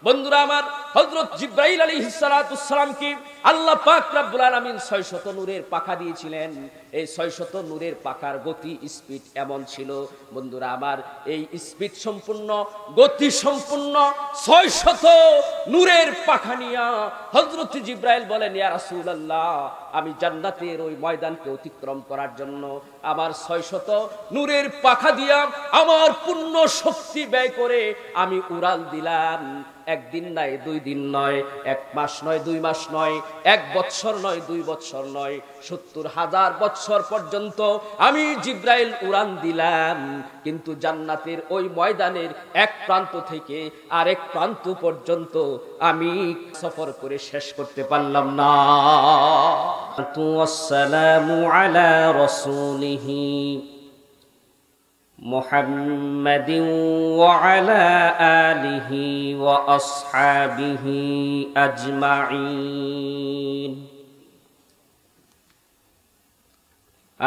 বন্ধুরা আমার, হযরত জিবরাইল আলাইহিস সালাতুস সালাম কি আল্লাহ পাক রব্বুল আলামিন 600 নূরের পাখা দিয়েছিলেন। এই 600 নূরের পাখার গতি স্পিড এমন ছিল বন্ধুরা আমার, এই স্পিড সম্পূর্ণ গতি সম্পূর্ণ 600 নূরের পাখা নিয়া হযরত জিবরাইল বলেন, ইয়া রাসূলুল্লাহ, আমি জান্নাতের ওই ময়দানকে অতিক্রম করার জন্য আমার 600 নূরের পাখা দিয়া আমার পূর্ণ শক্তি ব্যয় করে আমি উড়াল দিলাম। একদিন নয়, 2 দিন নয়, 1 মাস নয়, 2 মাস নয়, 1 বছর নয়, 2 বছর নয়, 70,000 বছর পর্যন্ত আমি জিবরাইল উড়ান দিলাম, কিন্তু জান্নাতের ওই ময়দানের এক প্রান্ত থেকে আরেক প্রান্ত পর্যন্ত আমি সফর করে শেষ করতে পারলাম না। আসসালামু আলা রাসূলিহি মুহাম্মাদিন ওয়া আলা আলিহি ওয়া আসহাবিহি আজমাইন।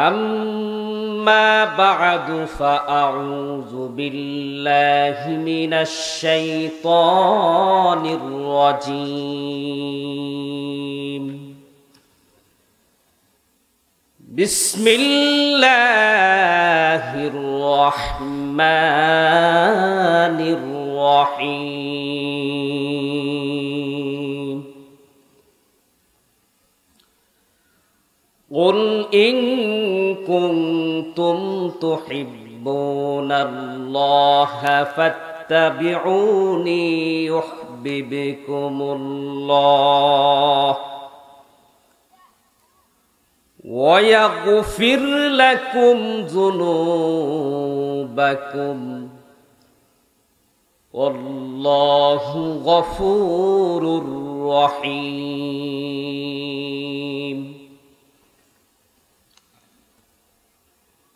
আম্মা বা'দু ফাআউযু বিল্লাহি মিনাশ শাইতানির রাজীম। বিসমিল্লাহির রহমানির রহিম। قل إن كنتم تحبون الله فاتبعوني يحببكم الله ويغفر لكم ذنوبكم والله غفور رحيم.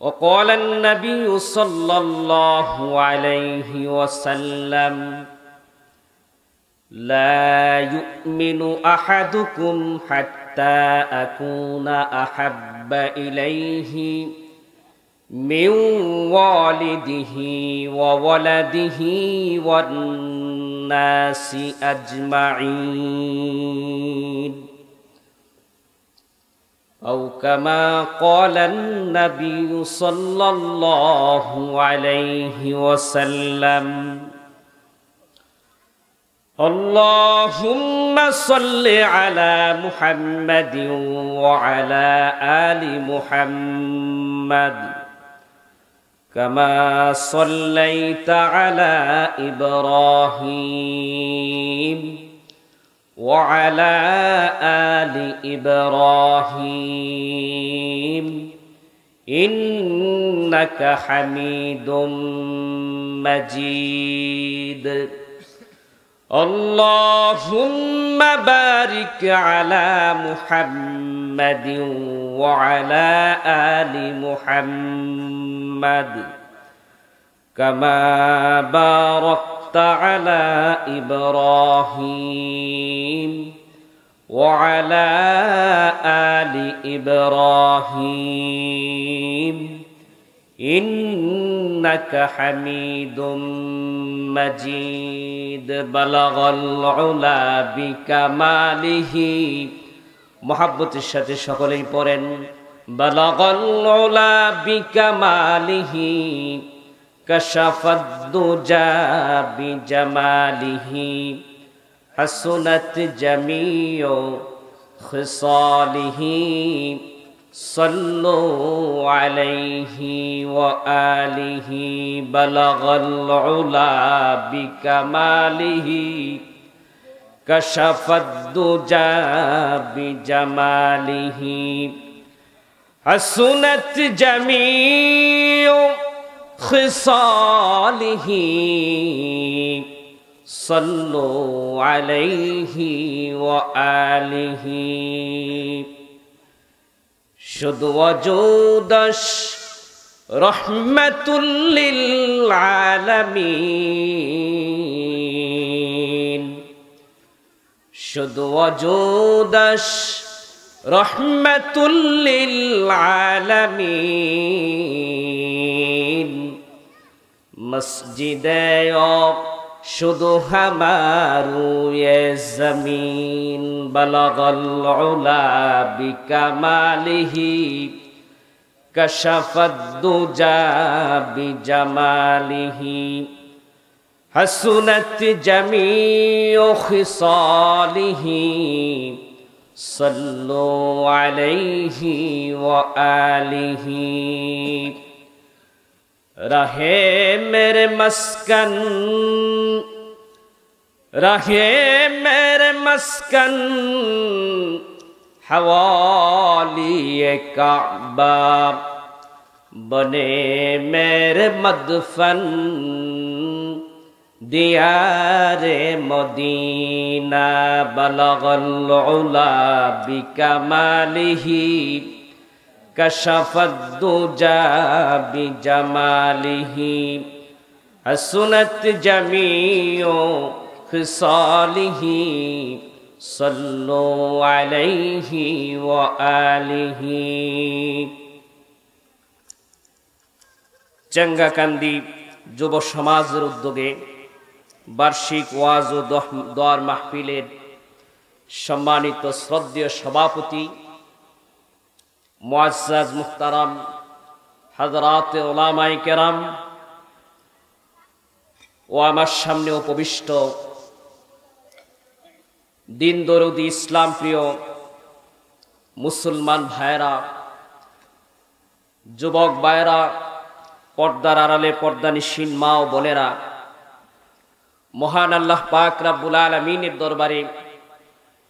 وقال النبي صلى الله عليه وسلم لا يؤمن أحدكم حتى أكون أحب إليه من والده وولده والناس أجمعين أو كما قال النبي صلى الله عليه وسلم. اللهم صل على محمد وعلى آل محمد كما صليت على إبراهيم وعلى آل إبراهيم إنك حميد مجيد. اللهم بارك على محمد وعلى آل محمد كما باركت على إبراهيم وعلى آل إبراهيم إنك حميد مجيد. بلغ العلا بكماله. محبতের সাথে সকলেই পড়েন, بلغ العلا بكماله كشف الدجى بجماله حسنت جميع خصاله صلوا عليه وآله. بلغ العلا بكماله كشف الدجى بجماله حسنت جميع خصاله صلوا عليه وآله. শুধু ওজুদশ রহমাতুল লিল আলামিন, শুধু ওজুদশ রহমাতুল লিল আলামিন। মসজিদে শুধু হামারু এ জমিন বালাগাল উলা বিকামালিহি কাশাফাদ দুজা বিজামালিহি হাসুনাত জামিউ খিসালিহি সাল্লু আলাইহি ওয়া আলিহি रहे मेरे मस्कन रहे मेरे मस्कन हवाली काबा बने मेरे मदफन दियारे मदीना बलगल उला बिकमालिही कशफद दुजा बिजमालिही हसनत जमीओ खिसालिही सल्लु अलैहि व आलिहि। चंगाकांदी যুব সমাজের উদ্যোগে বার্ষিক ওয়াজ ও দোয়ার মাহফিলের সম্মানিত শ্রদ্ধেয় সভাপতি মুআজ্জাজ মুহতারাম হযরত উলামায়ে কেরাম ও আমার সামনে উপবিষ্ট দিন দরদি ইসলাম প্রিয় মুসলমান ভাইরা, যুবক ভাইরা, পর্দার আড়ালে পর্দানিশীন মা ও বোনেরা, মহান আল্লাহ পাক রব্বুল আলামিনের দরবারে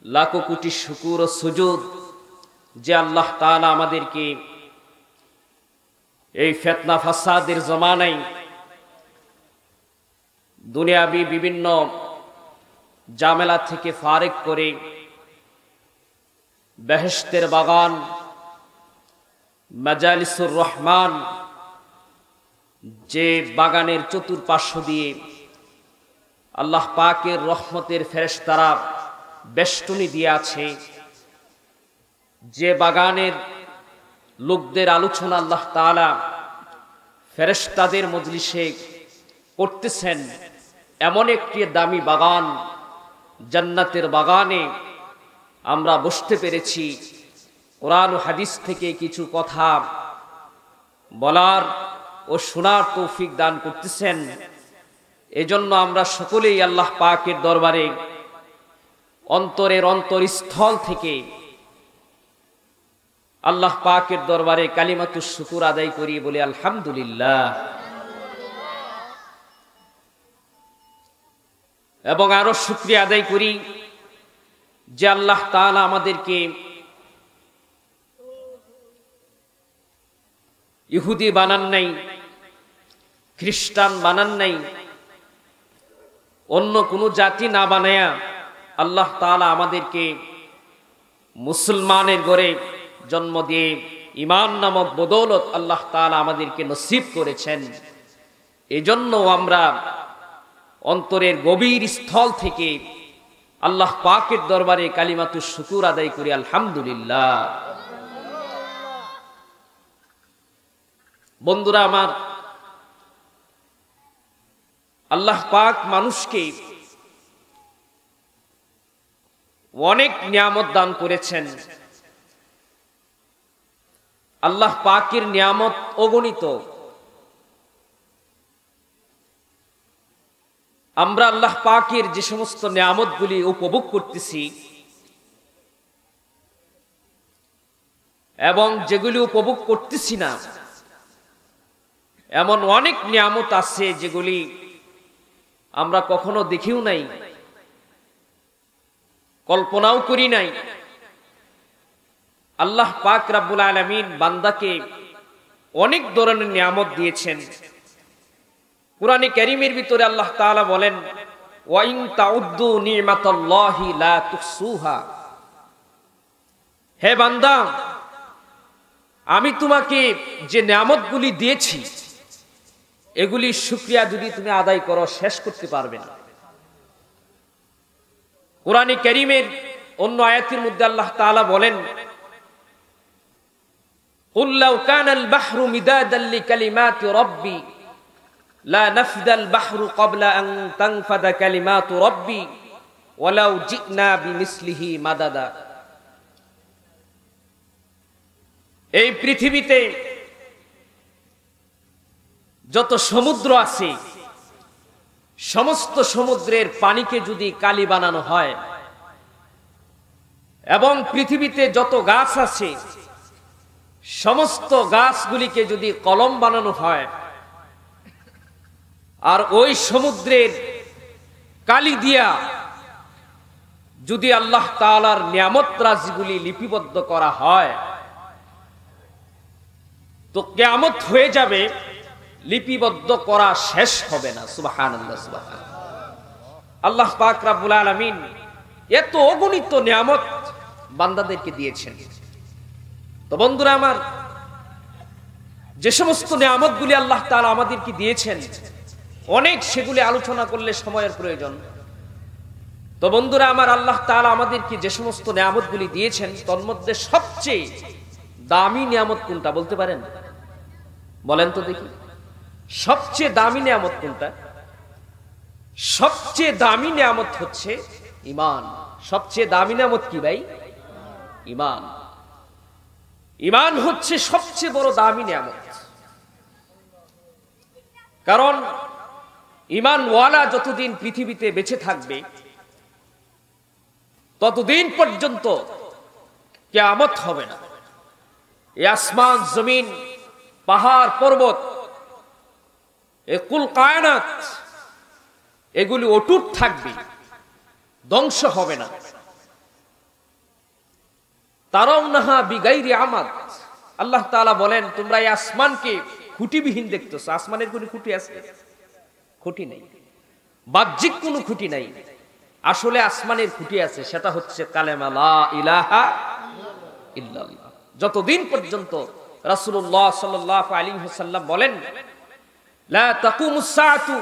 লাখো কোটি শুকর ও সুজুদ যে আল্লাহ তাআলা আমাদেরকে এই ফিতনা ফাসাদের জমানায় দুনিয়াবি বিভিন্ন ঝামেলা থেকে ফারেক করে বেহেশতের বাগান মাজালিসুর রহমান যে বাগানের চতুর্পার্শ্ব দিয়ে আল্লাহ পাকের রহমতের ফেরেশতারা বেষ্টনী দিয়ে আছে, যে বাগানের লোকদের আলোচনা আল্লাহ তাআলা ফেরেশতাদের মজলিসে করতেছেন, এমন একটি দামি বাগান জান্নাতের বাগানে আমরা বসতে পেরেছি। কোরআন ও হাদিস থেকে কিছু কথা বলার ও শোনার তৌফিক দান করতেছেন। এজন্য আমরা সকলেই আল্লাহ পাকের দরবারে অন্তরের অন্তরস্থল থেকে আল্লাহ পাকের দরবারে কালিমাতুশ শুকুর আদায় করি, বলি আলহামদুলিল্লাহ। এবং আরো শুকরিয়া আদায় করি যে আল্লাহ তাআলা আমাদেরকে ইহুদি বানান নাই, খ্রিস্টান বানান নাই, অন্য কোনো জাতি না বানায়া আল্লাহ তাআলা আমাদেরকে মুসলমানের ঘরে জন্ম দিয়ে ঈমান নামক বদৌলত আল্লাহ তাআলা আমাদেরকে নসিব করেছেন। এজন্য আমরা অন্তরের গভীর স্থল থেকে আল্লাহ পাকের দরবারে কালিমাতুশ শুকুর আদায় করি আলহামদুলিল্লাহ। বন্ধুরা আমার, আল্লাহ পাক মানুষকে অনেক নিয়ামত দান করেছেন। আল্লাহ পাকের নিয়ামত অগণিত। আমরা আল্লাহ পাকের যে সমস্ত নিয়ামতগুলি উপভোগ করতেছি এবং যেগুলি উপভোগ করতেছি না, এমন অনেক নিয়ামত আছে যেগুলি আমরা কখনো দেখিও নাই, কল্পনাও করি নাই। আল্লাহ পাক রব্বুল আলামিন বান্দাকে অনেক ধরনের নিয়ামত দিয়েছেন। কুরআনে কারীমের ভিতরে আল্লাহ তাআলা বলেন, ওয়া ইন তাউদ্দু নি'মাতাল্লাহি লা তুহসুহা। হে বান্দা, আমি তোমাকে যে নিয়ামতগুলি দিয়েছি এগুলি শুকরিয়া যদি তুমি আদায় করো শেষ করতে পারবে না। কুরআনে কারীমের অন্য আয়াতের মধ্যে আল্লাহ তাআলা বলেন, কুল লাউ কানাল বাহরু মিদাদাল লিকালিমাতি রাব্বি লা নাফদাল বাহরু ক্বাবলা আন তানফাদা কালিমাতু রাব্বি ওয়ালাউ জিনা বিমিসলিহি মাদাদা। এই পৃথিবীতে যত সমুদ্র আছে সমস্ত সমুদ্রের পানিকে যদি কালি বানানো হয় এবং পৃথিবীতে যত গাছ আছে সমস্ত গাছগুলিকে যদি কলম বানানো হয় আর ওই সমুদ্রের কালি দিয়া যদি আল্লাহ তাআলার নিয়ামত রাজিগুলি লিপিবদ্ধ করা হয় তো কিয়ামত হয়ে যাবে, লিপিবদ্ধ করা শেষ হবে না। সুবহানাল্লাহ, সুবহানাল্লাহ। আল্লাহ পাক রব্বুল আলামিন এত অগণিত নিয়ামত বান্দাদেরকে দিয়েছেন। তো বন্ধুরা আমার, যে সমস্ত নিয়ামতগুলি আল্লাহ তাআলা আমাদেরকে দিয়েছেন অনেক, সেগুলি আলোচনা করলে সময়ের প্রয়োজন। তো বন্ধুরা আমার, আল্লাহ তাআলা আমাদেরকে যে সমস্ত নিয়ামতগুলি দিয়েছেন তার মধ্যে সবচেয়ে দামি নিয়ামত কোনটা বলতে পারেন? বলেন তো দেখি, সবচেয়ে দামি নিয়ামত কোনটা? সবচেয়ে দামি নিয়ামত হচ্ছে ঈমান। সবচেয়ে দামি নিয়ামত কি ভাই? ঈমান। ঈমান হচ্ছে সবচেয়ে বড় দামি নিয়ামত। কারণ ঈমানওয়ালা যতদিন পৃথিবীতে বেঁচে থাকবে ততদিন পর্যন্ত কিয়ামত হবে না। এই আসমান জমিন পাহাড় পর্বত এ কুল কায়নাত এগুলি অটুট থাকবে, ধ্বংস হবে না। তারাউনাহা বিগাইরি আমাদ। আল্লাহ তাআলা বলেন, তোমরা এই আসমানকে খুঁটিবিহীন দেখতেছো। আসমানের কোনো খুঁটি আছে? খুঁটি নেই, বাহ্যিক কোনো খুঁটি নাই। আসলে আসমানের খুঁটি আছে, সেটা হচ্ছে কালেমা লা ইলাহা ইল্লাল্লাহ। যতদিন পর্যন্ত রাসূলুল্লাহ সাল্লাল্লাহু আলাইহি ওয়াসাল্লাম বলেন, লা তাকুমুস সাআতু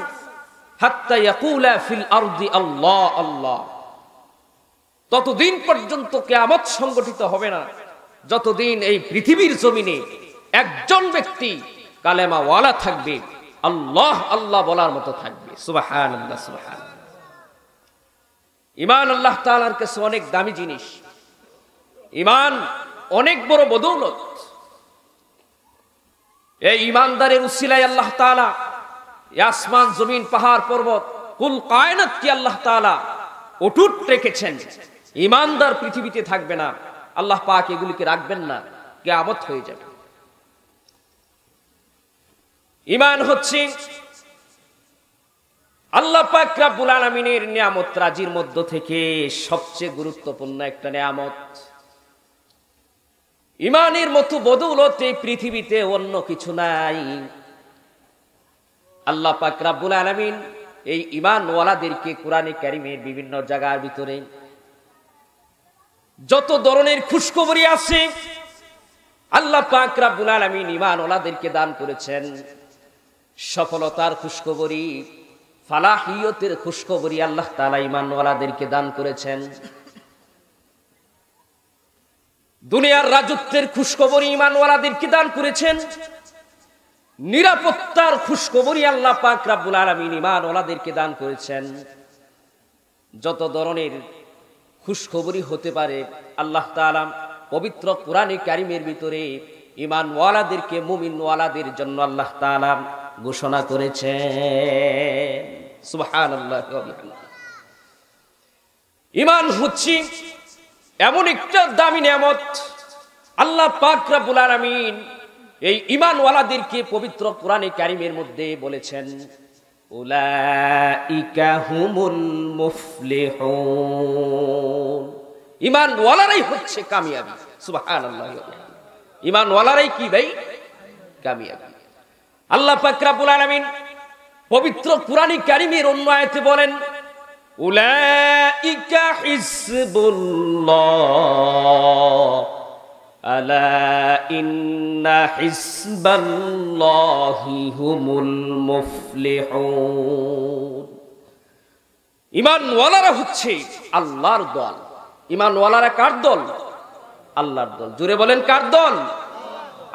হাত্তা ইয়াকুলা ফিল আরদি আল্লাহ আল্লাহ, ততদিন পর্যন্ত কিয়ামত সংগঠিত হবে না যতদিন এই পৃথিবীর জমিনে একজন ব্যক্তি কালেমা ওয়ালা থাকবে, আল্লাহ আল্লাহ বলার মতো থাকবে। সুবহানাল্লাহ, সুবহানাল্লাহ। ঈমান আল্লাহ তাআলার কাছে অনেক দামি জিনিস। ঈমান অনেক বড় বদৌলত। এই ঈমানদারের উসিলায় আল্লাহ তাআলা আসমান জমিন পাহাড় পর্বত কুল কায়নাতকে আল্লাহ তাআলা অটুট রেখেছেন। ঈমানদার পৃথিবীতে থাকবে না, আল্লাহ পাক এগুলিকে রাখবেন না, কিয়ামত হয়ে যাবে। ঈমান হচ্ছে আল্লাহ পাক রব্বুল আলামিনের নিয়ামত রাজির মধ্য থেকে সবচেয়ে গুরুত্বপূর্ণ একটা নিয়ামত। ঈমানের মতো বদৌলত এই পৃথিবীতে অন্য কিছু নাই। আল্লাহ পাক রব্বুল আলামিন এই ঈমানওয়ালাদেরকে কোরআনে কারীমের বিভিন্ন জায়গার ভিতরে যত ধরনের খুশখবরি আছে আল্লাহ পাক রব্বুল আলামিন ঈমানওয়ালাদেরকে দান করেছেন। সফলতার খুশখবরি, ফালাহিয়তের খুশখবরি আল্লাহ তাআলা ঈমানওয়ালাদেরকে দান করেছেন। দুনিয়ার রাজত্বের খুশখবরি ঈমানওয়ালাদেরকে দান করেছেন। নিরাপত্তার খুশখবরি আল্লাহ পাক রব্বুল আলামিন ঈমানওয়ালাদেরকে দান করেছেন। যত ধরনের খুশখবরি হতে পারে আল্লাহ তাআলা পবিত্র কোরআনে কারীমের ভিতরে ঈমানওয়ালাদেরকে, মুমিনওয়ালাদের জন্য আল্লাহ তাআলা ঘোষণা করেছেন। সুবহানাল্লাহ। ঈমান হচ্ছে এমন একটা দামি নিয়ামত, আল্লাহ পাক রব্বুল আলামিন এই ঈমানওয়ালাদেরকে পবিত্র কোরআনে কারীমের মধ্যে বলেছেন, উলাইকা হুমুল মুফলিহুন। ঈমানওয়ালারাই হচ্ছে কামিয়াবি। সুবহানাল্লাহ। ঈমানওয়ালারাই কি ভাই? কামিয়াবি। আল্লাহ পাক রব্বুল আলামিন পবিত্র কোরআনে কারীমের অন্য আয়াতে বলেন, উলাইকা হিজবুল্লাহ আলা ইন্না হিজবাল্লাহি হুমুল মুফলিহুন। ঈমানওয়ালারা হচ্ছে আল্লাহর দল। ঈমানওয়ালারা কার দল? আল্লাহর দল। জোরে বলেন, কার দল?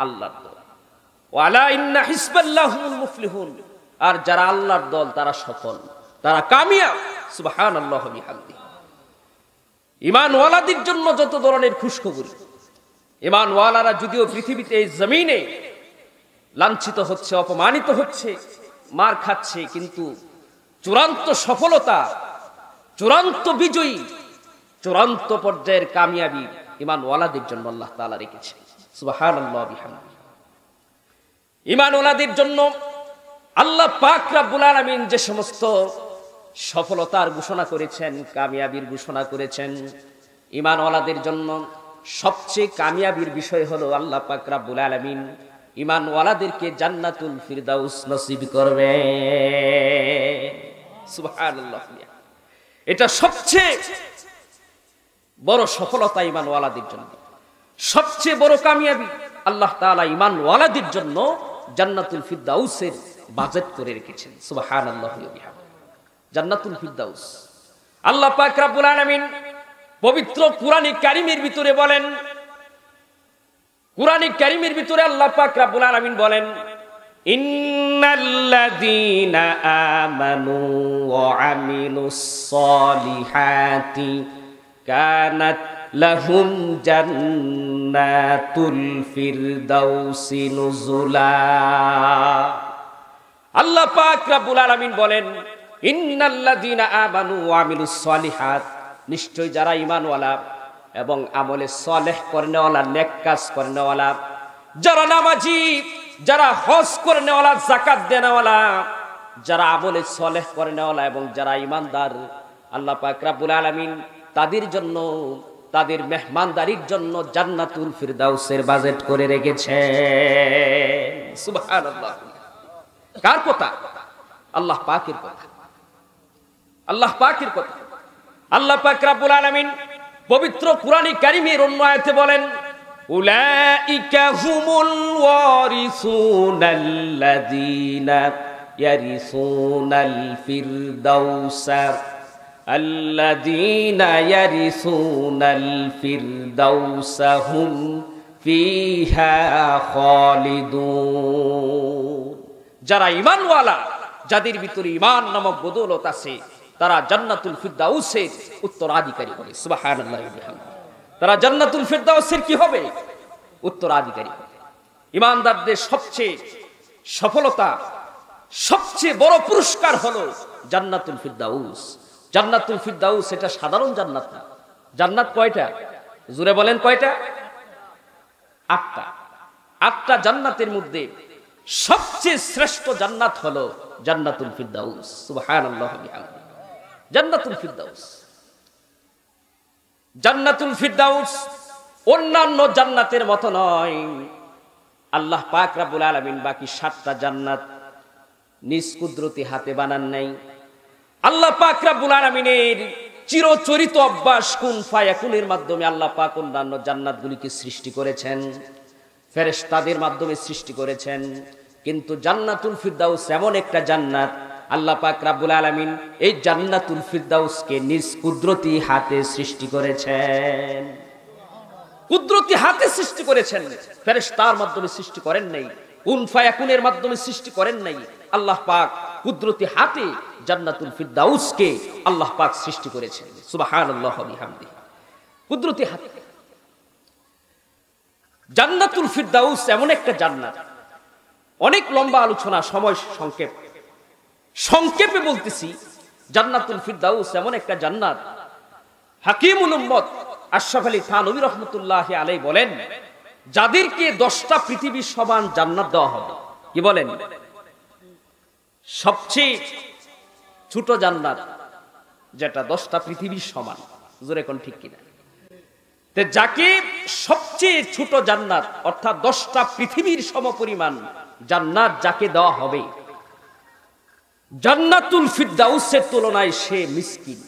আল্লাহর দল। ওয়ালা ইন্না হিজবাল্লাহি হুমুল মুফলিহুন। আর যারা আল্লাহর দল তারা সফল, তারা কামিয়াব। সুবহানাল্লাহ ওয়া বিহামদিহি। ঈমানওয়ালাদের জন্য যত ধরনের খুশখবরি, ঈমানওয়ালারা যদিও পৃথিবীতে এই জমিনে লাঞ্ছিত হচ্ছে, অপমানিত হচ্ছে, মার খাচ্ছে, কিন্তু চূড়ান্ত সফলতা, চূড়ান্ত বিজয়ী, চূড়ান্ত পর্যায়ের কামিয়াবি ঈমানওয়ালাদের জন্য আল্লাহ তাআলা রেখেছেন। সুবহানাল্লাহ ওয়া বিহামদিহি। ঈমানওয়ালাদের জন্য আল্লাহ পাক রব্বুল আলামিন যে সমস্ত সফলতার ঘোষণা করেছেন, কামিয়াবির ঘোষণা করেছেন, ঈমানওয়ালাদের জন্য সবচেয়ে কামিয়াবির বিষয় হলো আল্লাহ পাক রব্বুল আলামিন ঈমানওয়ালাদেরকে জান্নাতুল ফিরদাউস নসিব করবে। সুবহানাল্লাহ। এটা সবচেয়ে বড় সফলতা ঈমানওয়ালাদের জন্য, সবচেয়ে বড় কামিয়াবি। আল্লাহ তাআলা ঈমানওয়ালাদের জন্য জান্নাতুল ফিরদাউসের বাজেট করে রেখেছেন। সুবহানাল্লাহ ওয়া বিহামদিহি। জান্নাতুল ফিরদাউস আল্লাহ পাক রব্বুল আলামিন পবিত্র কুরআনে কারীমের ভিতরে বলেন, কুরআনে কারীমের ভিতরে আল্লাহ পাক রব্বুল আলামিন বলেন, ইন্নাল্লাযীনা আমানু ওয়া আমিলুস সলিহাতি কানাত লাহুম জান্নাতুল ফিরদাউসি নুজুলা। আল্লাহ পাক রব্বুল আলামিন বলেন, ইন্নাল্লাযীনা আমানু ওয়া আমিলুস সলিহাত, নিশ্চয় যারা ঈমানওয়ালা এবং আমলে সালেহ করনেওয়ালা, নেক কাজ করনেওয়ালা, যারা নামাজি, যারা হজ করনেওয়ালা, যাকাত দেনেওয়ালা, যারা আমলে সালেহ করনেওয়ালা এবং যারা ঈমানদার, আল্লাহ পাক রব্বুল আলামিন তাদের জন্য, তাদের মেহমানদারির জন্য জান্নাতুল ফিরদাউসের বাজেট করে রেখেছেন। সুবহানাল্লাহ। কার কথা? আল্লাহ পাকের কথা, আল্লাহ পাকের কথা। আল্লাহ পাক রব্বুল আলামিন পবিত্র কুরআনে কারীমের অন্য আয়াতে বলেন, উলাইকা হুমুল ওয়ারিসুনাল্লাযীনা ইয়ারিসুনাল ফিরদাউসা আল্লাযীনা ইয়ারিসুনাল ফিরদাউসা হুম ফিহা খালিদুন। যারা ঈমানওয়ালা, যাদের ভিতরে ঈমান নামক বদৌলত আছে, তারা জান্নাতুল ফিরদাউসের উত্তরাধিকারী হবে। সুবহানাল্লাহ ওয়া বিহামদিহি। তারা জান্নাতুল ফিরদাউসের কি হবে? উত্তরাধিকারী হবে। ঈমানদারদের সবচেয়ে সফলতা, সবচেয়ে বড় পুরস্কার হলো জান্নাতুল ফিরদাউস। জান্নাতুল ফিরদাউস এটা সাধারণ জান্নাত না। জান্নাত কয়টা? জোরে বলেন কয়টা? 8টা। 8টা জান্নাতের মধ্যে সবচেয়ে শ্রেষ্ঠ জান্নাত হলো জান্নাতুল ফিরদাউস। সুবহানাল্লাহ ওয়া বিহামদিহি। জান্নাতুল ফিরদাউস, জান্নাতুল ফিরদাউস অন্যান্য জান্নাতের মতো নয়। আল্লাহ পাক রব্বুল আলামিন বাকি 7টা জান্নাত নিজ কুদরতি হাতে বানান নাই। আল্লাহ পাক রব্বুল আলামিনের চিরচরিত অভ্যাস কুন ফায়াকুনের মাধ্যমে আল্লাহ পাক অন্যান্য জান্নাতগুলিকে সৃষ্টি করেছেন, ফেরেশতাদের মাধ্যমে সৃষ্টি করেছেন। কিন্তু জান্নাতুল ফিরদাউস এমন একটা জান্নাত, আল্লাহ পাক রব্বুল আলামিন এই জান্নাতুল ফিরদাউসকে নিজ কুদরতি হাতে সৃষ্টি করেছেন। কুদরতি হাতে সৃষ্টি করেছেন, ফেরেশতার মাধ্যমে সৃষ্টি করেন নাই, কুন ফায়াকুনের মাধ্যমে সৃষ্টি করেন নাই। আল্লাহ পাক কুদরতি হাতে জান্নাতুল ফিরদাউসকে আল্লাহ পাক সৃষ্টি করেছেন। সুবহানাল্লাহ ওয়া বিহামদিহি। কুদরতি হাতে জান্নাতুল ফিরদাউস এমন একটা জান্নাত, অনেক লম্বা আলোচনা, সময় সংক্ষেপে বলতেছি। জান্নাতুল ফিরদাউস এমন একটা জান্নাত, হাকিমুল উম্মত আশরাফ আলী থানভী রাহমাতুল্লাহি আলাইহি বলেন, যাদেরকে 10টা পৃথিবীর সমান জান্নাত দেওয়া হবে। কি বলেন? সবচেয়ে ছোট জান্নাত যেটা 10টা পৃথিবীর সমান। জোরে কোন ঠিক কিনা? তে যাকে সবচেয়ে ছোট জান্নাত অর্থাৎ 10টা পৃথিবীর সমপরিমাণ জান্নাত যাকে দেওয়া হবে, জান্নাতুল ফিরদাউসের তুলনায় সে মিসকিন।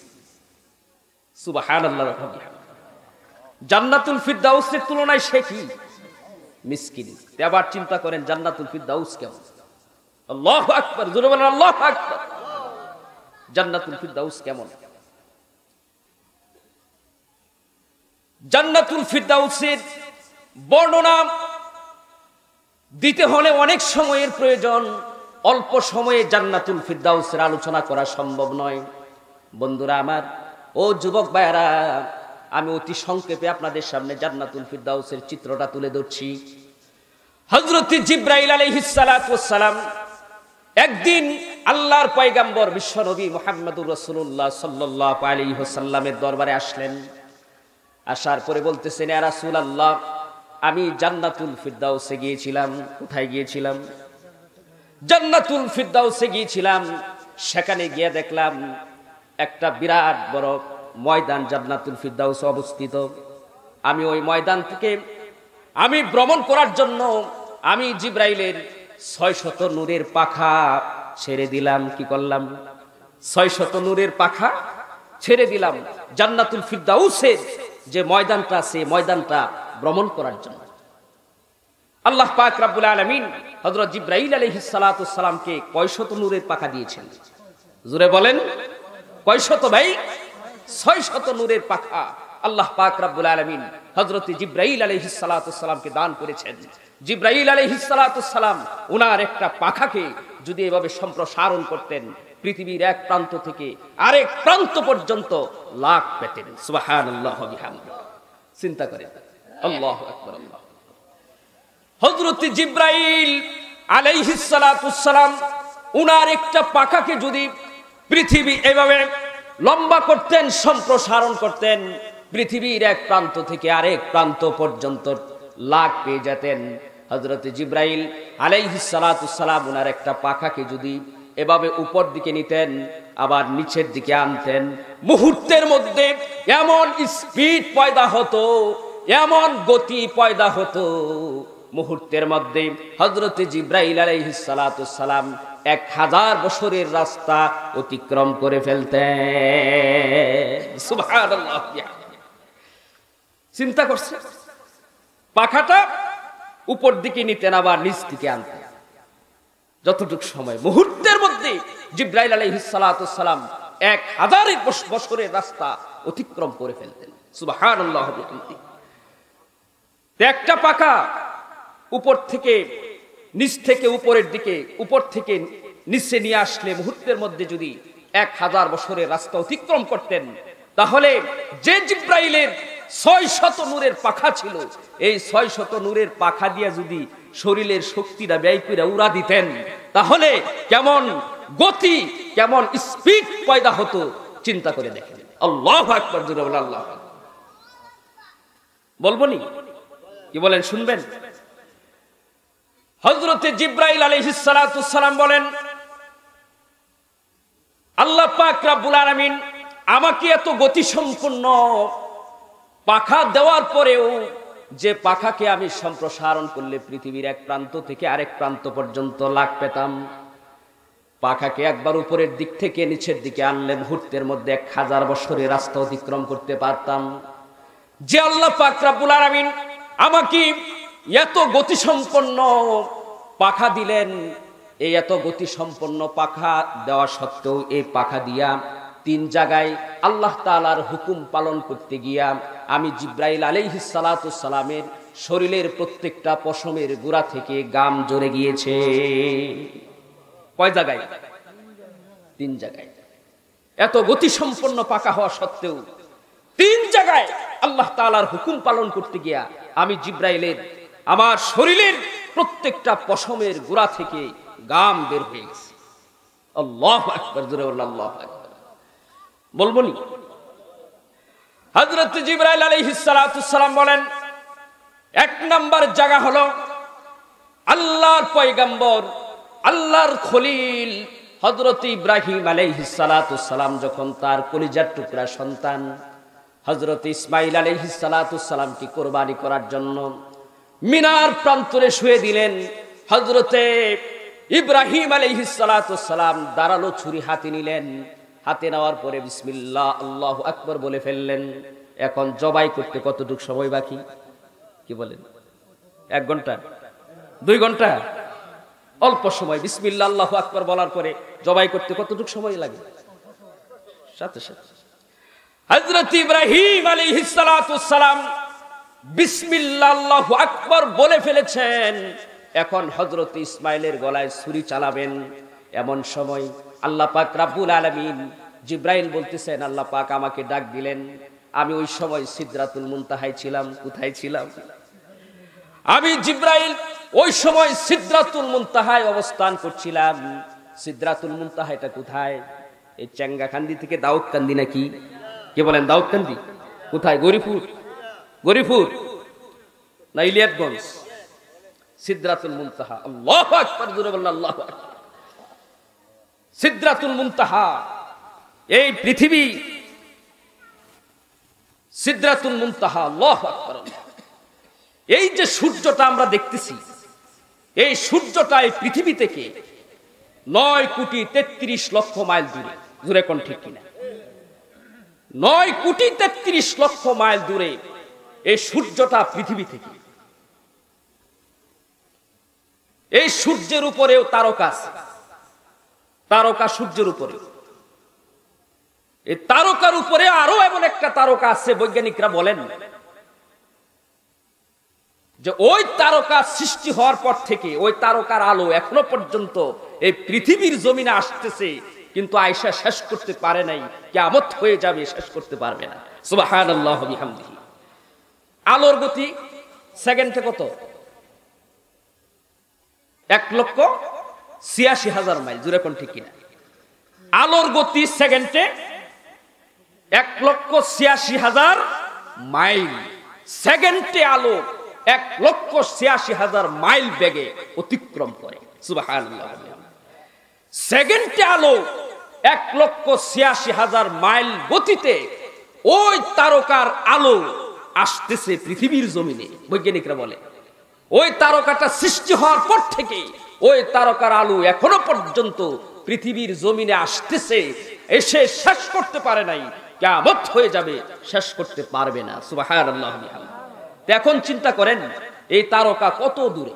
সুবহানাল্লাহ। জান্নাতুল ফিরদাউসের তুলনায় সে কি? মিসকিন। আবার চিন্তা করেন জান্নাতুল ফিরদাউস কেমন। আল্লাহু আকবার, জোরে বলেন আল্লাহু আকবার। জান্নাতুল ফিরদাউস কেমন? জান্নাতুল ফিরদাউসের বর্ণনা দিতে হলে অনেক সময়ের প্রয়োজন। অল্প সময়ে জান্নাতুল ফিরদাউসের আলোচনা করা সম্ভব নয়। বন্ধুরা আমার, ও যুবক ভাইয়েরা, আমি অতি সংক্ষেপে আপনাদের সামনে জান্নাতুল ফিরদাউসের চিত্রটা তুলে ধরছি। হযরত জিবরাইল আলাইহিস সালাতু ওয়াস সালাম একদিন আল্লাহর পয়গম্বর বিশ্বনবী মুহাম্মদুর রাসূলুল্লাহ সাল্লাল্লাহু আলাইহি ওয়াসাল্লামের দরবারে আসলেন। আসার পরে বলতেছেন, ইয়া রাসূলুল্লাহ, আমি জান্নাতুল ফিরদাউসে গিয়েছিলাম। কোথায় গিয়েছিলাম? জান্নাতুল ফিরদাউসে গিয়েছিলাম। সেখানে গিয়ে দেখলাম একটা বিরাট বড় ময়দান জান্নাতুল ফিরদাউসে অবস্থিত। আমি ওই ময়দান থেকে আমি ভ্রমণ করার জন্য আমি জিবরাইলের 600 নূরের পাখা ছেড়ে দিলাম। কি করলাম? 600 নূরের পাখা ছেড়ে দিলাম জান্নাতুল ফিরদাউসের যে ময়দানটা আছে ময়দানটা ভ্রমণ করার জন্য। আল্লাহ পাক রব্বুল আলামিন হযরত জিবরাইল আলাইহিস সালাতু ওয়াস সালামকে কয়শত নূরের পাখা দিয়েছেন? জোরে বলেন, কয়শত ভাই? 600 নূরের পাখা আল্লাহ পাক রব্বুল আলামিন হযরত জিবরাইল আলাইহিস সালাতু ওয়াস সালামকে দান করেছেন। জিবরাইল আলাইহিস সালাতু ওয়াস সালাম ওনার একটা পাখাকে যদি এভাবে সম্প্রসারণ করতেন, পৃথিবীর এক প্রান্ত থেকে আরেক প্রান্ত পর্যন্ত লাভ পেতেন। সুবহানাল্লাহ ওয়া বিহামদিহি। চিন্তা করেন, আল্লাহু আকবার। আল্লাহ হযরত জিবরাইল আলাইহিস সালাতু ওয়াস সালাম ওনার একটা পাখাকে যদি পৃথিবী এভাবে লম্বা করতেন, সম্প্রসারণ করতেন, পৃথিবীর এক প্রান্ত থেকে আরেক প্রান্ত পর্যন্ত লাভ পেয়ে যেতেন। হযরত জিবরাইল আলাইহিস সালাতু ওয়াস সালাম ওনার একটা পাখাকে যদি এভাবে উপর দিকে নিতেন আবার নিচের দিকে আনতেন, মুহূর্তের মধ্যে এমন স্পিড পয়দা হতো, এমন গতি পয়দা হতো, মুহূর্তের মধ্যে হযরত জিবরাইল আলাইহিস সালাতু ওয়াস সালাম 1000 বছরের রাস্তা অতিক্রম করে ফেলতেন। সুবহানাল্লাহ। চিন্তা করছে, পাখাটা উপর দিকে নিতেন আবার নিচ দিকে আনতেন, যতটুকু সময় মুহূর্তের মধ্যে জিবরাইল আলাইহিস সালাতু ওয়াস সালাম 1000 বছরের রাস্তা অতিক্রম করে ফেলতেন। সুবহানাল্লাহ। একটা পাখা উপর থেকে নিচ থেকে উপরের দিকে, উপর থেকে নিচে নিয়ে আসলে মুহূর্তের মধ্যে যদি 1000 বছরের রাস্তা অতিক্রম করতেন, তাহলে যে জিবরাইলের 600 নূরের পাখা ছিল, এই 600 নূরের পাখা দিয়ে যদি শরীরের শক্তিটা ব্যয় করে উড়া দিতেন, তাহলে কেমন গতি, কেমন স্পিড পয়দা হতো চিন্তা করে দেখেন। আল্লাহু আকবার। জোরে বলেন আল্লাহু আকবার। বলবো নি? কি বলেন? শুনবেন? হযরত জিবরাইল আলাইহিস সালাতু ওয়াস সালাম বলেন, আল্লাহ পাক রব্বুল আলামিন আমাকে এত গতি সম্পন্ন পাখা দেওয়ার পরেও যে পাখাকে আমি সম্প্রসারণ করলে পৃথিবীর এক প্রান্ত থেকে আরেক প্রান্ত পর্যন্ত লাভ পেতাম, পাখাকে একবার উপরের দিক থেকে নিচের দিকে আনলে মুহূর্তের মধ্যে 1000 বছরের রাস্তা অতিক্রম করতে পারতাম। যে আল্লাহ পাক রব্বুল আলামিন আমাকে এত গতি সম্পন্ন পাখা দিলেন, এই এত গতি সম্পন্ন পাখা দেওয়া সত্ত্বেও এই পাখা দিয়া 3 জায়গায় আল্লাহ তাআলার হুকুম পালন করতে গিয়া আমি জিবরাইল আলাইহিস সালাতু ওয়াস সালামের শরীরের প্রত্যেকটা পশমের গোড়া থেকে গাম ঝরে গিয়েছে। কয় জায়গায়? 3 জায়গায়। এত গতি সম্পন্ন পাখা হওয়া সত্ত্বেও 3 জায়গায় আল্লাহ তাআলার হুকুম পালন করতে গিয়া আমি জিবরাইলের আমার শরীরের প্রত্যেকটা পশমের গোড়া থেকে গাম বের হয়ে গেছে। আল্লাহু আকবার। জোরে বলেন আল্লাহু আকবার। বলবো নি? হযরত জিবরাইল আলাইহিস সালাতু ওয়াস সালাম বলেন, 1 নাম্বার জায়গা হলো আল্লাহর পয়গম্বর, আল্লাহর খলিল হযরত ইব্রাহিম আলাইহিস সালাতু ওয়াস সালাম যখন তার কলিজার টুকরা সন্তান হযরত ইসমাঈল আলাইহিস সালাতু ওয়াস সালামকে কুরবানি করার জন্য মিনার প্রান্তরে শুয়ে দিলেন, হযরতে ইব্রাহিম আলাইহিস সালাতু ওয়াস সালাম দাঁড়ালো ছুরি হাতে নিলেন। হাতে নেওয়ার পরে বিসমিল্লাহ আল্লাহু আকবার বলে ফেললেন। এখন জবাই করতে কতটুকু সময় বাকি? কি বলেন? 1 ঘন্টা? 2 ঘন্টা? অল্প সময়। বিসমিল্লাহ আল্লাহু আকবার বলার পরে জবাই করতে কতটুকু সময় লাগে? সাথে সাথে হযরত ইব্রাহিম আলাইহিস সালাতু ওয়াস সালাম বিসমিল্লাহ আল্লাহু আকবার বলে ফেলেছেন। এখন হযরত ইসমাইলের গলায় ছুরি চালাবেন। এমন সময় আল্লাহ পাক রব্বুল আলামিন জিব্রাইল বলতেছেন, আল্লাহ পাক আমাকে ডাক দিলেন। আমি ওই সময় সিদরাতুল মুনতাহায় ছিলাম। কোথায় ছিলাম? আমি জিব্রাইল ওই সময় সিদরাতুল মুনতাহায় অবস্থান করছিলাম। সিদরাতুল মুনতাহা এটা কোথায়? এই চেঙ্গাখান্দি থেকে দাউদকান্দি নাকি? কে বলেন দাউদকান্দি? কোথায়? গরিপুর না ইলিয়াটগঞ্জ? সিদরাতুল মুনতাহা। আল্লাহু আকবার, জোরে বলেন আল্লাহু আকবার। সিদরাতুল মুনতাহা, এই পৃথিবী সিদরাতুল মুনতাহা। আল্লাহু আকবার। এই যে সূর্যটা আমরা দেখতেছি, এই সূর্যটা এই পৃথিবী থেকে 9,33,00,000 মাইল দূরে। জোরে কোন ঠিক কিনা? 9,33,00,000 মাইল দূরে এই সূর্যটা পৃথিবী থেকে। এই সূর্যের উপরেও তারকা আছে, তারকা সূর্যের উপরে। এই তারকার উপরে আরো এমন একটা তারকা আছে, বৈজ্ঞানিকরা বলেন যে ওই তারকা সৃষ্টি হওয়ার পর থেকে ওই তারকার আলো এখনো পর্যন্ত এই পৃথিবীর জমিনে আসতেছে, কিন্তু আয়েশা শেষ করতে পারে নাই। কিয়ামত হয়ে যাবে, শেষ করতে পারবে না। সুবহানাল্লাহি ওয়া বিহামদিহি। আলোর গতি সেকেন্ডে কত? 1,86,000 মাইল। জোরে কোন ঠিক কিনা? আলোর গতি সেকেন্ডে 1,86,000 মাইল। সেকেন্ডে আলো 1,86,000 মাইল বেগে অতিক্রম করে। সুবহানাল্লাহ। সেকেন্ডে আলো 1,86,000 মাইল গতিতে ওই তারকার আলো আসতেছে পৃথিবীর জমিনে। বৈজ্ঞানিকরা বলে ওই তারকাটা সৃষ্টি হওয়ার পর থেকে ওই তারকার আলো এখনো পর্যন্ত পৃথিবীর জমিনে আসতেছে, এসে শেষ করতে পারে নাই। কিয়ামত হয়ে যাবে, শেষ করতে পারবে না। সুবহানাল্লাহ। এখন চিন্তা করেন এই তারকা কত দূরে,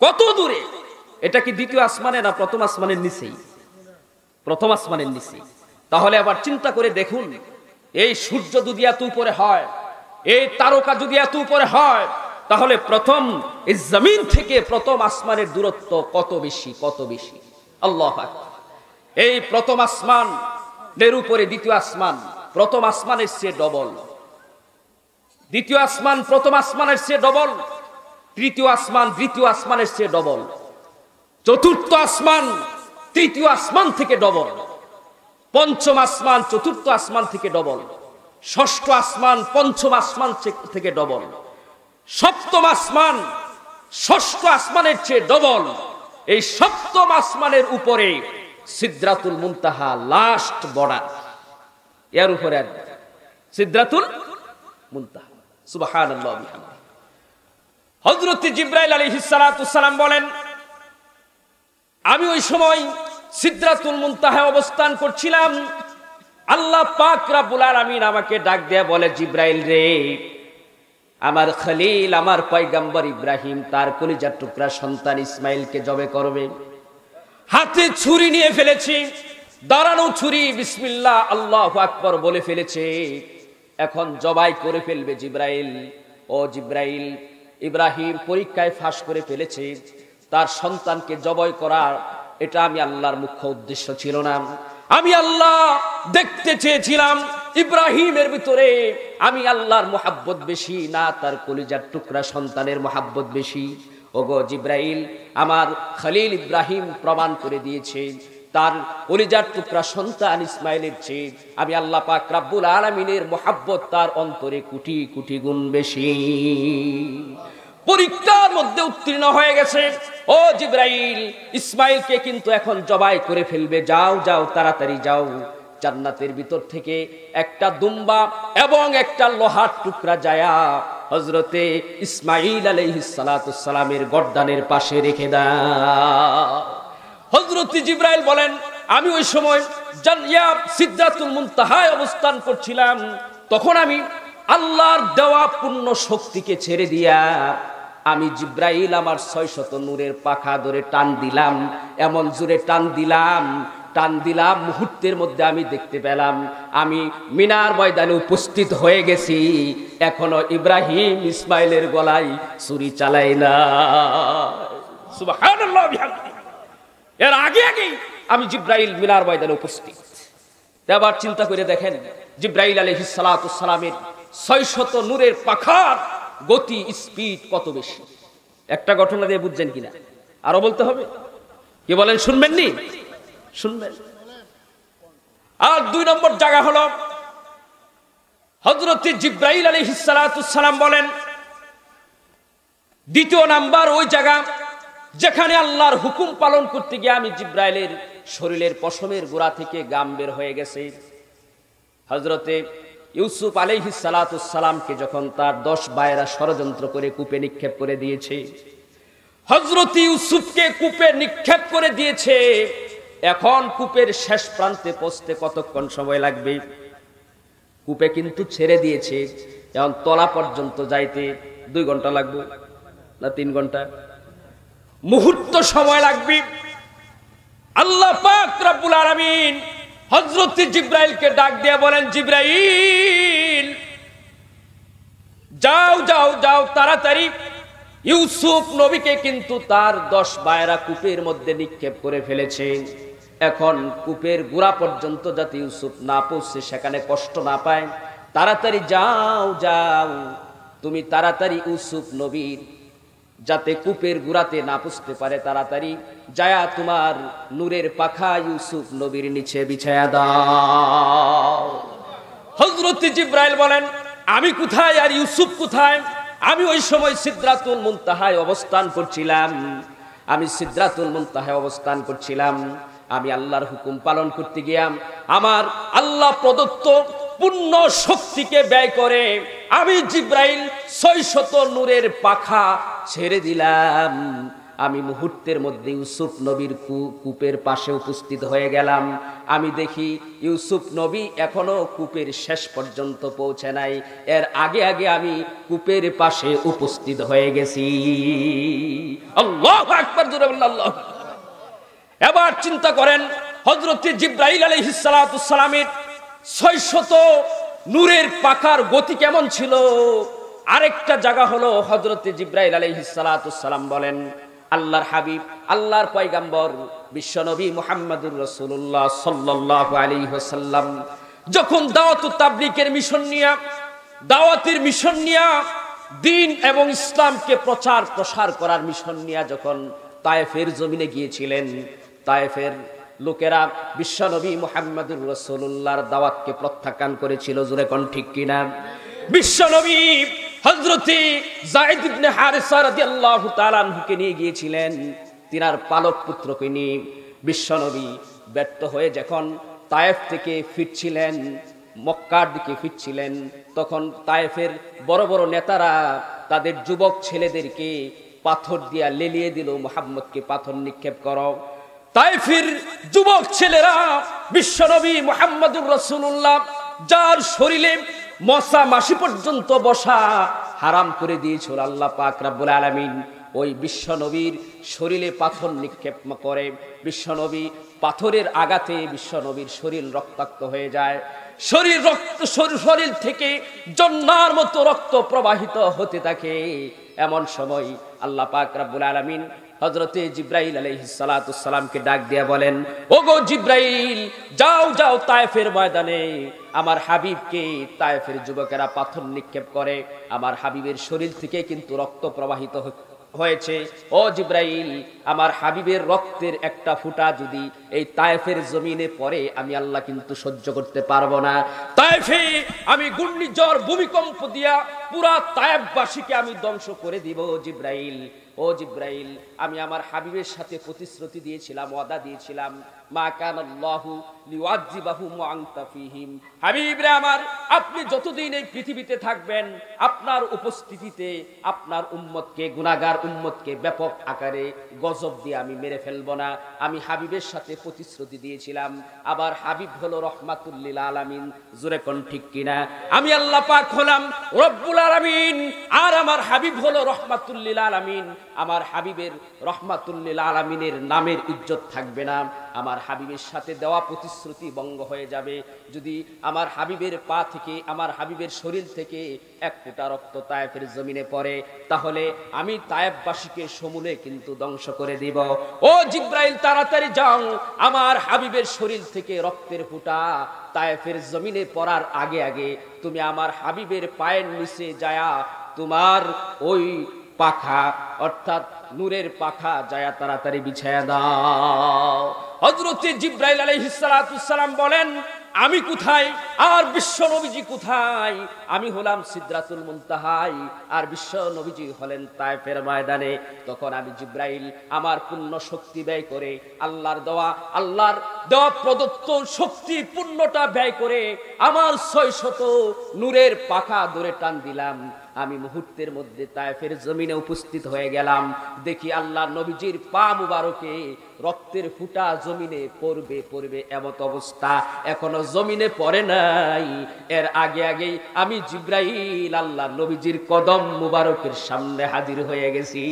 কত দূরে। এটা কি দ্বিতীয় আসমানে না প্রথম আসমানের নিচেই? প্রথম আসমানের নিচে। তাহলে আবার চিন্তা করে দেখুন, এই সূর্য যদি এত উপরে হয়, এই তারকা যদি এত উপরে হয়, তাহলে প্রথম এই জমিন থেকে প্রথম আসমানের দূরত্ব কত বেশি, কত বেশি। আল্লাহু আকবার। এই প্রথম আসমান এর উপরে দ্বিতীয় আসমান প্রথম আসমানের চেয়ে ডবল, দ্বিতীয় আসমান প্রথম আসমানের চেয়ে ডবল, তৃতীয় আসমান দ্বিতীয় আসমানের চেয়ে ডবল, চতুর্থ আসমান তৃতীয় আসমান থেকে ডবল, পঞ্চম আসমান চতুর্থ আসমান থেকে ডবল, ষষ্ঠ আসমান পঞ্চম আসমান থেকে ডবল, সপ্তম আসমান ষষ্ঠ আসমানের চেয়ে ডবল। এই সপ্তম আসমানের উপরে সিদরাতুল মুনতাহা, লাস্ট বর্ডার। এর উপরে সিদরাতুল মুনতাহা। সুবহানাল্লাহ। হযরত জিবরাইল আলাইহিস সালাতু সালাম বলেন, আমি ওই সময় সিদরাতুল মুনতাহায় অবস্থান করছিলাম। আল্লাহ পাক রব্বুল আলামিন আমাকে ডাক দেয়া বলে, জিবরাইল রে, আমার খলিল আমার পয়গম্বর ইব্রাহিম তার কলিজার টুকরা সন্তান ইসমাইলকে জবে করবে। হাতে ছুরি নিয়ে ফেলেছি, দাঁড়ানো ছুরি, বিসমিল্লাহ আল্লাহু আকবার বলে ফেলেছে। এখন জবাই করে ফেলবে জিবরাইল। ও জিবরাইল, ইব্রাহিম পরীক্ষায় ফাঁস করে ফেলেছে। তার সন্তানকে জবাই করা এটা আমি আল্লাহর মুখ্য উদ্দেশ্য ছিল না। আমি আল্লাহ দেখতে চেয়েছিলাম ইব্রাহিমের ভিতরে আমি আল্লাহর মুহাব্বত বেশি না তার কলিজার টুকরা সন্তানের মুহাব্বত বেশি। ওগো জিবরাইল, আমার খলিল ইব্রাহিম প্রমাণ করে দিয়েছে তার কলিজার টুকরা সন্তান ইসমাইলের চেয়ে আমি আল্লাহ পাক রব্বুল আলামিনের মুহাব্বত তার অন্তরে কোটি কোটি গুণ বেশি। পরীক্ষার মধ্যে উত্তীর্ণ হয়ে গেছে। ও জিবরাইল, ইসমাইলকে কিন্তু এখন জবাই করে ফেলবে। যাও যাও, তাড়াতাড়ি যাও। জান্নাতের ভিতর থেকে একটা দুম্বা এবং একটা লোহার টুকরা যায়া হযরতে ইসমাইল আলাইহিস সালাতু সালামের গর্দানের পাশে রেখে দাও। হযরত জিবরাইল বলেন, আমি ওই সময় সিদরাতুল মুনতাহায় অবস্থান করছিলাম। তখন আমি আল্লাহর দেওয়া পূর্ণ শক্তিকে ছেড়ে দিয়া আমি জিবরাইল আমার 600 নূরের পাখা ধরে টান দিলাম। এমন জোরে টান দিলাম টান দিলাম, মুহূর্তের মধ্যে আমি দেখতে পেলাম আমি মিনার ময়দানে উপস্থিত হয়ে গেছি, এখনো ইব্রাহিম ইসমাইলের গলায় ছুরি চালাই না। সুবহানাল্লাহ বিহামদিহি। এর আগে আগেই আমি জিব্রাইল মিনার ময়দানে উপস্থিত। এবার চিন্তা করে দেখেন জিব্রাইল আলাইহিস সালাতু সালামের 600 নূরের পাখার গতি স্পিড কত বেশি। একটা ঘটনা দিয়ে বুঝছেন কিনা আরো বলতে হবে? কি বলেন, শুনবেন নি? শুনবেন। আর 2 নম্বর জায়গা হলো হযরত জিব্রাইল আলাইহিস সালাতু সালাম বলেন, দ্বিতীয় নাম্বার ওই জায়গা যেখানে আল্লাহর হুকুম পালন করতে গিয়ে আমি জিব্রাইলের শরীরের পশমের গোড়া থেকে গাম বের হয়ে গেছে। হযরতে ইউসুফ আলাইহিস সালাতু সালামকে যখন তার 10 ভাইয়েরা ষড়যন্ত্র করে কূপে নিক্ষেপ করে দিয়েছে, হযরত ইউসুফকে কূপে নিক্ষেপ করে দিয়েছে, এখন কূপের শেষ প্রান্তে পৌঁছতে কতক্ষণ সময় লাগবে? কূপে কিন্তু ছেড়ে দিয়েছে, এখন তলা পর্যন্ত যাইতে 2 ঘন্টা লাগবে না 3 ঘন্টা? মুহূর্ত সময় লাগবে। আল্লাহ পাক রব্বুল আলামিন হযরত জিব্রাইলকে ডাক দিয়ে বলেন, জিব্রাইল যাও যাও যাও, তাড়াতাড়ি ইউসুফ নবীকে কিন্তু তার 10 ভাইয়েরা কূপের মধ্যে নিক্ষেপ করে ফেলেছে, এখন কূপের গোড়া পর্যন্ত যাতে ইউসুফ না পৌঁছে, সেখানে কষ্ট না পায়, তাড়াতাড়ি যাও যাও, তুমি তাড়াতাড়ি ইউসুফ নবীর যাতে কূপের গোড়াতে না পৌঁছতে পারে, তাড়াতাড়ি যায়া তোমার নূরের পাখা ইউসুফ নবীর নিচে বিছায়া দাও। হযরত জিব্রাইল বলেন, আমি কোথায় আর ইউসুফ কোথায়? আমি ওই সময় সিদরাতুল মুনতাহায় অবস্থান করছিলাম। আমি সিদরাতুল মুনতাহায় অবস্থান করছিলাম। আমি আল্লাহর হুকুম পালন করতে গিয়াম আমার আল্লাহ প্রদত্ত পূর্ণ শক্তিকে ব্যয় করে আমি জিব্রাইল 600 নূরের পাখা ছেড়ে দিলাম। আমি মুহূর্তের মধ্যে ইউসুফ নবীর কূপের পাশে উপস্থিত হয়ে গেলাম। আমি দেখি ইউসুফ নবী এখনো কূপের শেষ পর্যন্ত পৌঁছে নাই, এর আগে আগে আমি কূপের পাশে উপস্থিত হয়ে গেছি। আল্লাহু আকবার, জোরে বলেন আল্লাহু আকবার। এবার চিন্তা করেন হযরত জিব্রাইল আলাইহিস সালাতু সালামের 600 নূরের পাখার গতি কেমন ছিল। আরেকটা জায়গা হলো হযরত জিব্রাইল আলাইহিস সালাতু সালাম বলেন, আল্লাহর হাবিব, আল্লাহর পয়গম্বর বিশ্বনবী মুহাম্মদুর রাসূলুল্লাহ সাল্লাল্লাহু আলাইহি ওয়াসাল্লাম যখন দাওয়াতুত তাবলীগের মিশন নিয়ে, দাওয়াতের মিশন নিয়ে, দ্বীন এবং ইসলামকে প্রচার প্রসার করার মিশন নিয়ে যখন তায়েফের জমিনে গিয়েছিলেন, তায়েফের লোকেরা বিশ্বনবী মুহাম্মদুর রাসূলুল্লাহর দাওয়াতকে প্রত্যাখ্যান করেছিল। জোরে কোন ঠিক কিনা? বিশ্বনবী হযরতে যায়েদ ইবনে হারিসা রাদিয়াল্লাহু তাআলা আনহুকে নিয়ে গিয়েছিলেন, তিনার পালক পুত্রকে নিয়ে। বিশ্বনবী ব্যর্থ হয়ে যখন তায়েফ থেকে ফিরছিলেন, মক্কার দিকে ফিরছিলেন, তখন তায়েফের বড় বড় নেতারা তাদের যুবক ছেলেদেরকে পাথর দিয়া লেলিয়ে দিল, মুহাম্মদকে পাথর নিক্ষেপ করো। তায়েফের যুবক ছেলেরা বিশ্বনবী মুহাম্মদুর রাসূলুল্লাহ যার শরীরে মশা মাছি পর্যন্ত বসা হারাম করে দিয়েছিল আল্লাহ পাক রব্বুল আলামিন, ওই বিশ্বনবীর শরীরে পাথর নিক্ষেপ করে। বিশ্বনবী পাথরের আঘাতে বিশ্বনবীর শরীর রক্তাক্ত হয়ে যায়। শরীর থেকে জন্নার মতো রক্ত প্রবাহিত হতে থাকে। এমন সময় আল্লাহ পাক রব্বুল আলামিন হযরতে জিব্রাইল আলাইহিস সালাতু সালামকে ডাক দিয়া বলেন, ওগো জিব্রাইল, যাও যাও তায়েফের ময়দানে আমার হাবিবকে তায়েফের যুবকেরা পাথর নিক্ষেপ করে, আমার হাবিবের শরীর থেকে কিন্তু রক্ত প্রবাহিত হয়েছে। ও জিব্রাইল, আমার হাবিবের রক্তের একটা ফোঁটা যদি এই তায়েফের জমিনে পড়ে আমি আল্লাহ কিন্তু সহ্য করতে পারবো না। তায়েফে আমি ঘূর্ণিঝড় ভূমিকম্প দিয়া পুরা তায়েফবাসীকে আমি ধ্বংস করে দিব। জিব্রাইল, ও জিব্রাইল, আমি আমার হাবিবের সাথে প্রতিশ্রুতি দিয়েছিলাম, ওয়াদা দিয়েছিলাম, মা কানাল্লাহু লিউআযযিবাহুম ওয়া আনতা ফীহিম। হাবিব রে আমার, আপনি যতদিন এই পৃথিবীতে থাকবেন আপনার উপস্থিতিতে আপনার উম্মতকে, গুনাহগার উম্মতকে ব্যাপক আকারে গজব দিয়ে আমি মেরে ফেলব না। আমি হাবিবের সাথে প্রতিশ্রুতি দিয়েছিলাম। আবার হাবিব হলো রহমাতুল লিল আলামিন। জোরে কোন ঠিক কিনা? আমি আল্লাহ পাক হলাম রব্বুল আলামিন আর আমার হাবিব হলো রহমাতুল লিল আলামিন। আমার হাবিবের রহমাতুল্লিল আলামিনের নামের ইজ্জত থাকবে না, আমার হাবিবের সাথে দেওয়া প্রতিশ্রুতি ভঙ্গ হয়ে যাবে। যদি আমার হাবিবের পা থেকে, আমার হাবিবের শরীর থেকে এক ফোঁটা রক্ত তায়েফের জমিনে পড়ে, তাহলে আমি তায়েফবাসীকে সমূলে কিন্তু ধ্বংস করে দিব। ও জিব্রাইল, তাড়াতাড়ি যাও, আমার হাবিবের শরীর থেকে রক্তের ফোঁটা তায়েফের জমিনে পড়ার আগে আগে তুমি আমার হাবিবের পায়ের নিচে যায়া তোমার ওই পাখা অর্থাৎ নূরের পাখা যায়া তাড়াতাড়ি বিছায়া দাও। হযরতে জিব্রাইল আলাইহিস সালাতু সালাম বলেন, আমি কোথায় আর বিশ্ব নবীজি কোথায়? আমি হলাম সিদরাতুল মুনতাহায় আর বিশ্ব নবীজি হলেন তায়েফের ময়দানে। তখন আমি জিব্রাইল আমার পূর্ণ শক্তি ব্যয় করে, আল্লাহর দেওয়া প্রদত্ত শক্তি পূর্ণটা ব্যয় করে আমার 600 নূরের পাখা ধরে টান দিলাম। আমি মুহূর্তের মধ্যে তায়েফের জমিনে উপস্থিত হয়ে গেলাম। দেখি আল্লাহর নবীজির পা মুবারকে রক্তের ফুটা জমিনে পড়বে এমত অবস্থা, এখনো জমিনে পড়ে নাই। এর আগে আগেই আমি জিব্রাইল আল্লাহর নবীজির কদম মুবারকের সামনে হাজির হয়ে গেছি।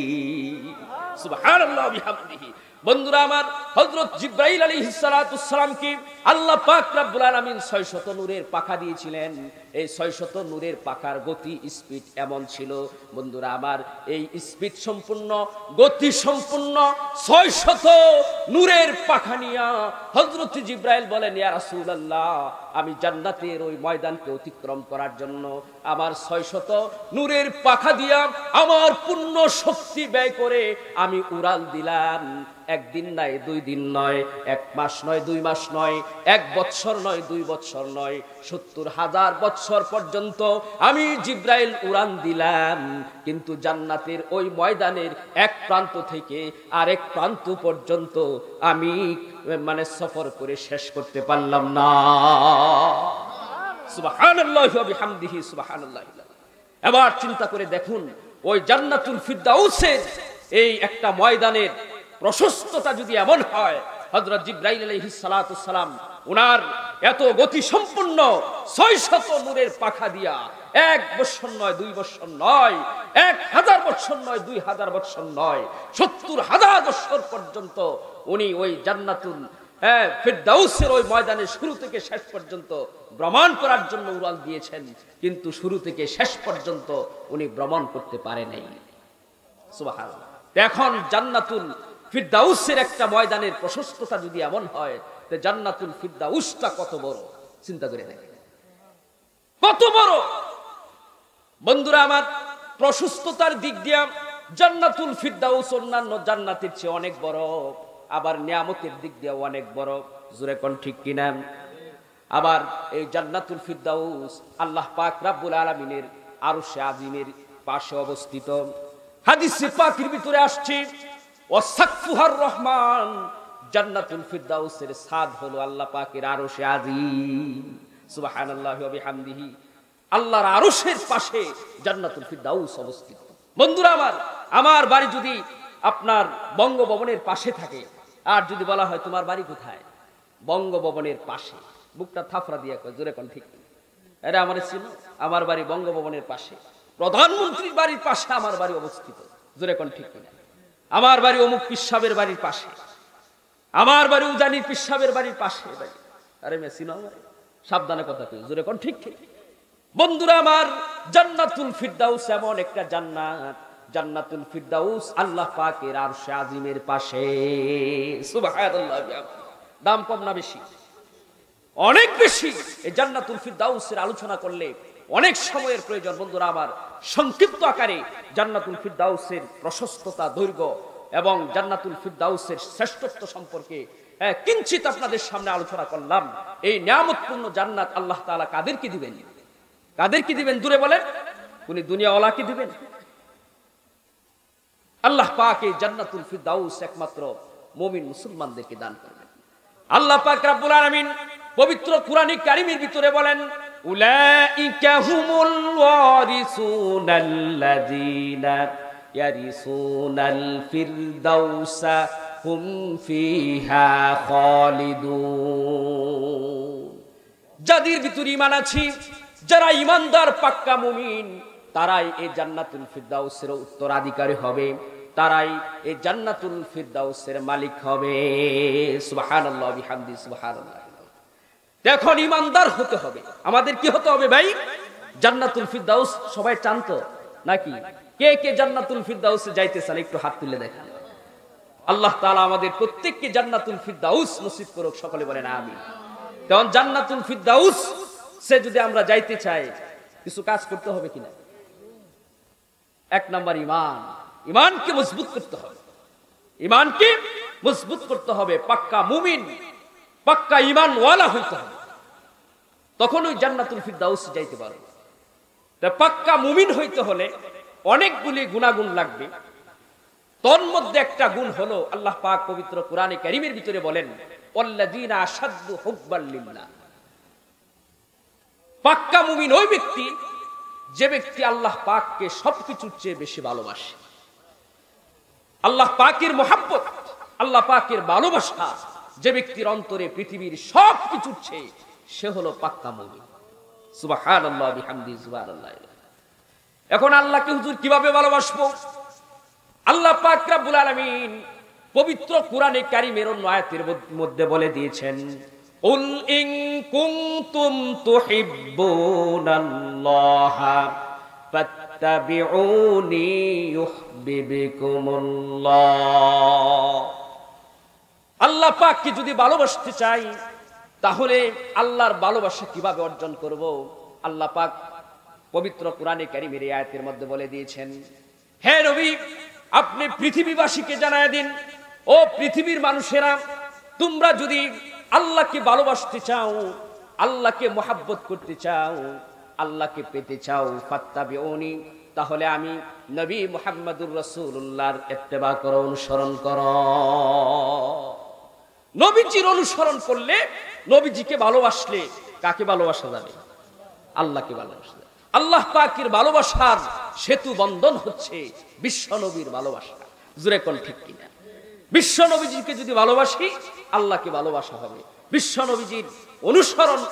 সুবহানাল্লাহ বিহামদিহি। বন্ধুরা আমার, হযরত জিব্রাইল আলাইহিস সালাতু সালামকে আল্লাহ পাক রব্বুল আলামিন 600 নূরের পাখা দিয়েছিলেন। এই 600 নূরের পাখার গতি স্পিড এমন ছিল, বন্ধুরা আমার, এই স্পিড সম্পূর্ণ গতি সম্পূর্ণ 600 নূরের পাখা নিয়া হযরত জিব্রাইল বলেন, ইয়া রাসূলুল্লাহ, আমি জান্নাতের ওই ময়দানকে অতিক্রম করার জন্য আমার 600 নূরের পাখা দিয়া আমার পূর্ণ শক্তি ব্যয় করে আমি উড়াল দিলাম। একদিন নয়, 2 দিন নয়, 1 মাস নয়, 2 মাস নয়, 1 বৎসর নয়, 2 বৎসর নয়, 70,000 বৎসর পর্যন্ত আমি জিব্রাইল উড়ান দিলাম। কিন্তু জান্নাতের ওই ময়দানের এক প্রান্ত থেকে আরেক প্রান্ত পর্যন্ত আমি সফর করে শেষ করতে পারলাম না। সুবহানাল্লাহি ওয়া বিহামদিহি, সুবহানাল্লাহ। এবার চিন্তা করে দেখুন, ওই জান্নাতুল ফিরদাউসের এই একটা ময়দানের প্রশস্ততা যদি এমন হয়, হযরত জিব্রাইল আলাইহিস সালাতু সালাম উনার এত গতি সম্পন্ন 600 নূরের পাখা দিয়া 1 বৎসর নয়, 2 বৎসর নয়, 1000 বৎসর নয়, 2000 বৎসর নয়, 70,000 বৎসর পর্যন্ত উনি ওই জান্নাতুল ফিরদাউসের ওই ময়দানে শুরু থেকে শেষ পর্যন্ত ভ্রমণ করার জন্য উড়াল দিয়েছেন, কিন্তু শুরু থেকে শেষ পর্যন্ত উনি ভ্রমণ করতে পারে নাই। সুবহানাল্লাহ। এখন জান্নাতুল ফিরদাউসের একটা ময়দানের প্রশস্ততা যদি এমন হয়, তো জান্নাতুল ফিরদাউসটা কত বড় চিন্তা করে দেখেন, কত বড়। বন্ধুরা আমার, প্রশস্ততার দিক দিয়ে জান্নাতুল ফিরদাউস অন্যান্য জান্নাতের চেয়ে অনেক বড়, আবার নিয়ামতের দিক দিয়ে অনেক বড়। জোরে কোন ঠিক কিনা? আবার এই জান্নাতুল ফিরদাউস আল্লাহ পাক রব্বুল আলামিনের আরশে আজিমের পাশে অবস্থিত। হাদিসে পাকের ভিতরে আসছে, ওয়াসাকফুহার রহমান, জান্নাতুল ফিরদাউসের ছাদ হলো আল্লাহ পাকের আরশে আজিম। সুবহানাল্লাহি ওয়া বিহামদিহি। আল্লাহর আরশের পাশে জান্নাতুল ফিরদাউস অবস্থিত। বন্ধুরা আমার বাড়ি যদি আপনার বঙ্গভবনের পাশে থাকে, আর যদি বলা হয় তোমার বাড়ি কোথায়, বঙ্গভবনের পাশে, বুকটা থাফরা দিয়ে কয়, জোরে কোন ঠিক? আরে আমার ছিল, আমার বাড়ি বঙ্গভবনের পাশে, প্রধানমন্ত্রীর বাড়ির পাশে আমার বাড়ি অবস্থিত। জোরে কোন ঠিক কিনা? আমার বাড়ি অমুক পিসাবের বাড়ির পাশে, আমার বাড়ি উজানি পিসাবের বাড়ির পাশে বাড়ি। আরে মেসিন আমার সাবধানে কথা কই, জোরে কোন ঠিক ঠিক? বন্ধুরা আমার, জান্নাতুল ফিরদাউস এমন একটা জান্নাত, জান্নাতুল ফিরদাউস আল্লাহ পাকের আরশে আজিমের পাশে। সুবহানাল্লাহ। দাম কম না বেশি? অনেক বেশি। এই জান্নাতুল ফিরদাউসের আলোচনা করলে অনেক সময়ের প্রয়োজন। বন্ধুরা আমার, সংক্ষিপ্ত আকারে জান্নাতুল ফিরদাউসের প্রশস্ততা, দৈর্ঘ্য এবং জান্নাতুল ফিরদাউসের শ্রেষ্ঠত্ব সম্পর্কে কিঞ্চিত আপনাদের সামনে আলোচনা করলাম। এই নিয়ামতপূর্ণ জান্নাত আল্লাহ তাআলা কাদেরকে দিবেন? কাদেরকে দিবেন? দূরে বলেন, উনি দুনিয়াওয়ালাকে দিবেন। আল্লাহ পাক এই জান্নাতুল ফিরদাউস একমাত্র মুমিন মুসলমানদেরকে দান করবেন। আল্লাহ পাক রব্বুল আলামিন পবিত্র কুরআনে কারীমের ভিতরে বলেন, উলাইকা হুমুল ওয়ারিসুনাল্লাযীনা ইয়ারিসুনাল ফিরদাউসা হুম ফিহা খালিদুন। যাদের ভিতরে ঈমান আছে, যারা ঈমানদার পাক্কা মুমিন, তারাই এই জান্নাতুল ফিরদাউসের উত্তরাধিকারী হবে। তারাই এই জান্নাতুল ফিরদাউসের মালিক হবে। সুবহানাল্লাহ বিহামদি সুবহানাল্লাহ। এখন ইমানদার হতে হবে। আমাদের কি হতে হবে ভাই? জান্নাতুল ফিরদাউস সবাই চান তো নাকি? কে কে জান্নাতুল ফিরদাউসে যাইতে চান একটু হাত তুলে দেখান। আল্লাহ তাআলা আমাদের প্রত্যেককে জান্নাতুল ফিরদাউস নসিব করুক, সকলে বলেন আমিন। কারণ জান্নাতুল ফিরদাউস সে যদি আমরা যাইতে চাই কিছু কাজ করতে হবে কিনা? এক নাম্বার ঈমান, ঈমানকে মজবুত করতে হবে। ঈমানকে মজবুত করতে হবে, পাক্কা মুমিন, পাক্কা ঈমানওয়ালা হইতে হবে, তখন ওই জান্নাতুল ফিরদাউস যাইতে পারবে। তা পাক্কা মুমিন হইতে হলে অনেকগুলি গুণাগুণ লাগবে। তোর মধ্যে একটা গুণ হলো আল্লাহ পাক পবিত্র কোরআনে কারীমের ভিতরে বলেন ওয়াল্লাযীনা আশাদ্দু হুব্বাল লিল্লাহ। পাক্কা মুমিন ওই ব্যক্তি যে ব্যক্তি আল্লাহ পাককে সবকিছুর চেয়ে বেশি ভালোবাসে। আল্লাহ পাকের মহব্বত, আল্লাহ পাকের ভালোবাসা যে ব্যক্তির অন্তরে পৃথিবীর সবকিছুর চেয়ে, সে হলো পাক্কা মুমিন। সুবহানাল্লাহ বিহামদি সুবহানাল্লাহ। এখন আল্লাহকে হুজুর কিভাবে ভালোবাসবো? আল্লাহ পাক রব্বুল আলামিন পবিত্র কোরআনে কারীমের অন্য আয়াতের মধ্যে বলে দিয়েছেন উল ইন কুনতুম তুহিব্বুনাল্লাহা ফাত্তাবিউনি ইউহিব্বুকুমুল্লাহ। আল্লাহ পাককে যদি ভালোবাসতে চাই তাহলে আল্লাহর ভালোবাসা কিভাবে অর্জন করব? আল্লাহ পাক পবিত্র কোরআনে কারীমের এই আয়াতের মধ্যে বলে দিয়েছেন, হে নবী আপনি পৃথিবীবাসীকে জানায় দিন, ও পৃথিবীর মানুষেরা, তোমরা যদি আল্লাহকে ভালোবাসতে চাও, আল্লাহকে মহব্বত করতে চাও, আল্লাহকে পেতে চাও, ফাত্তাবিউনি, তাহলে আমি নবী মুহাম্মদুর রাসূলুল্লাহর ইত্তেবা করো, অনুসরণ করো। নবীজির অনুসরণ করলে, নবীজিকে ভালোবাসলে কাকে ভালোবাসা যাবে? আল্লাহকে ভালোবাসা যাবে। আল্লাহ পাকের ভালোবাসার সেতু বন্ধন হচ্ছে বিশ্ব নবীর ভালোবাসা। জোরে কোন ঠিক কিনা? বিশ্ব নবীজিকে যদি ভালোবাসি আল্লাহকে ভালোবাসা হবে। বিশ্ব নবীজির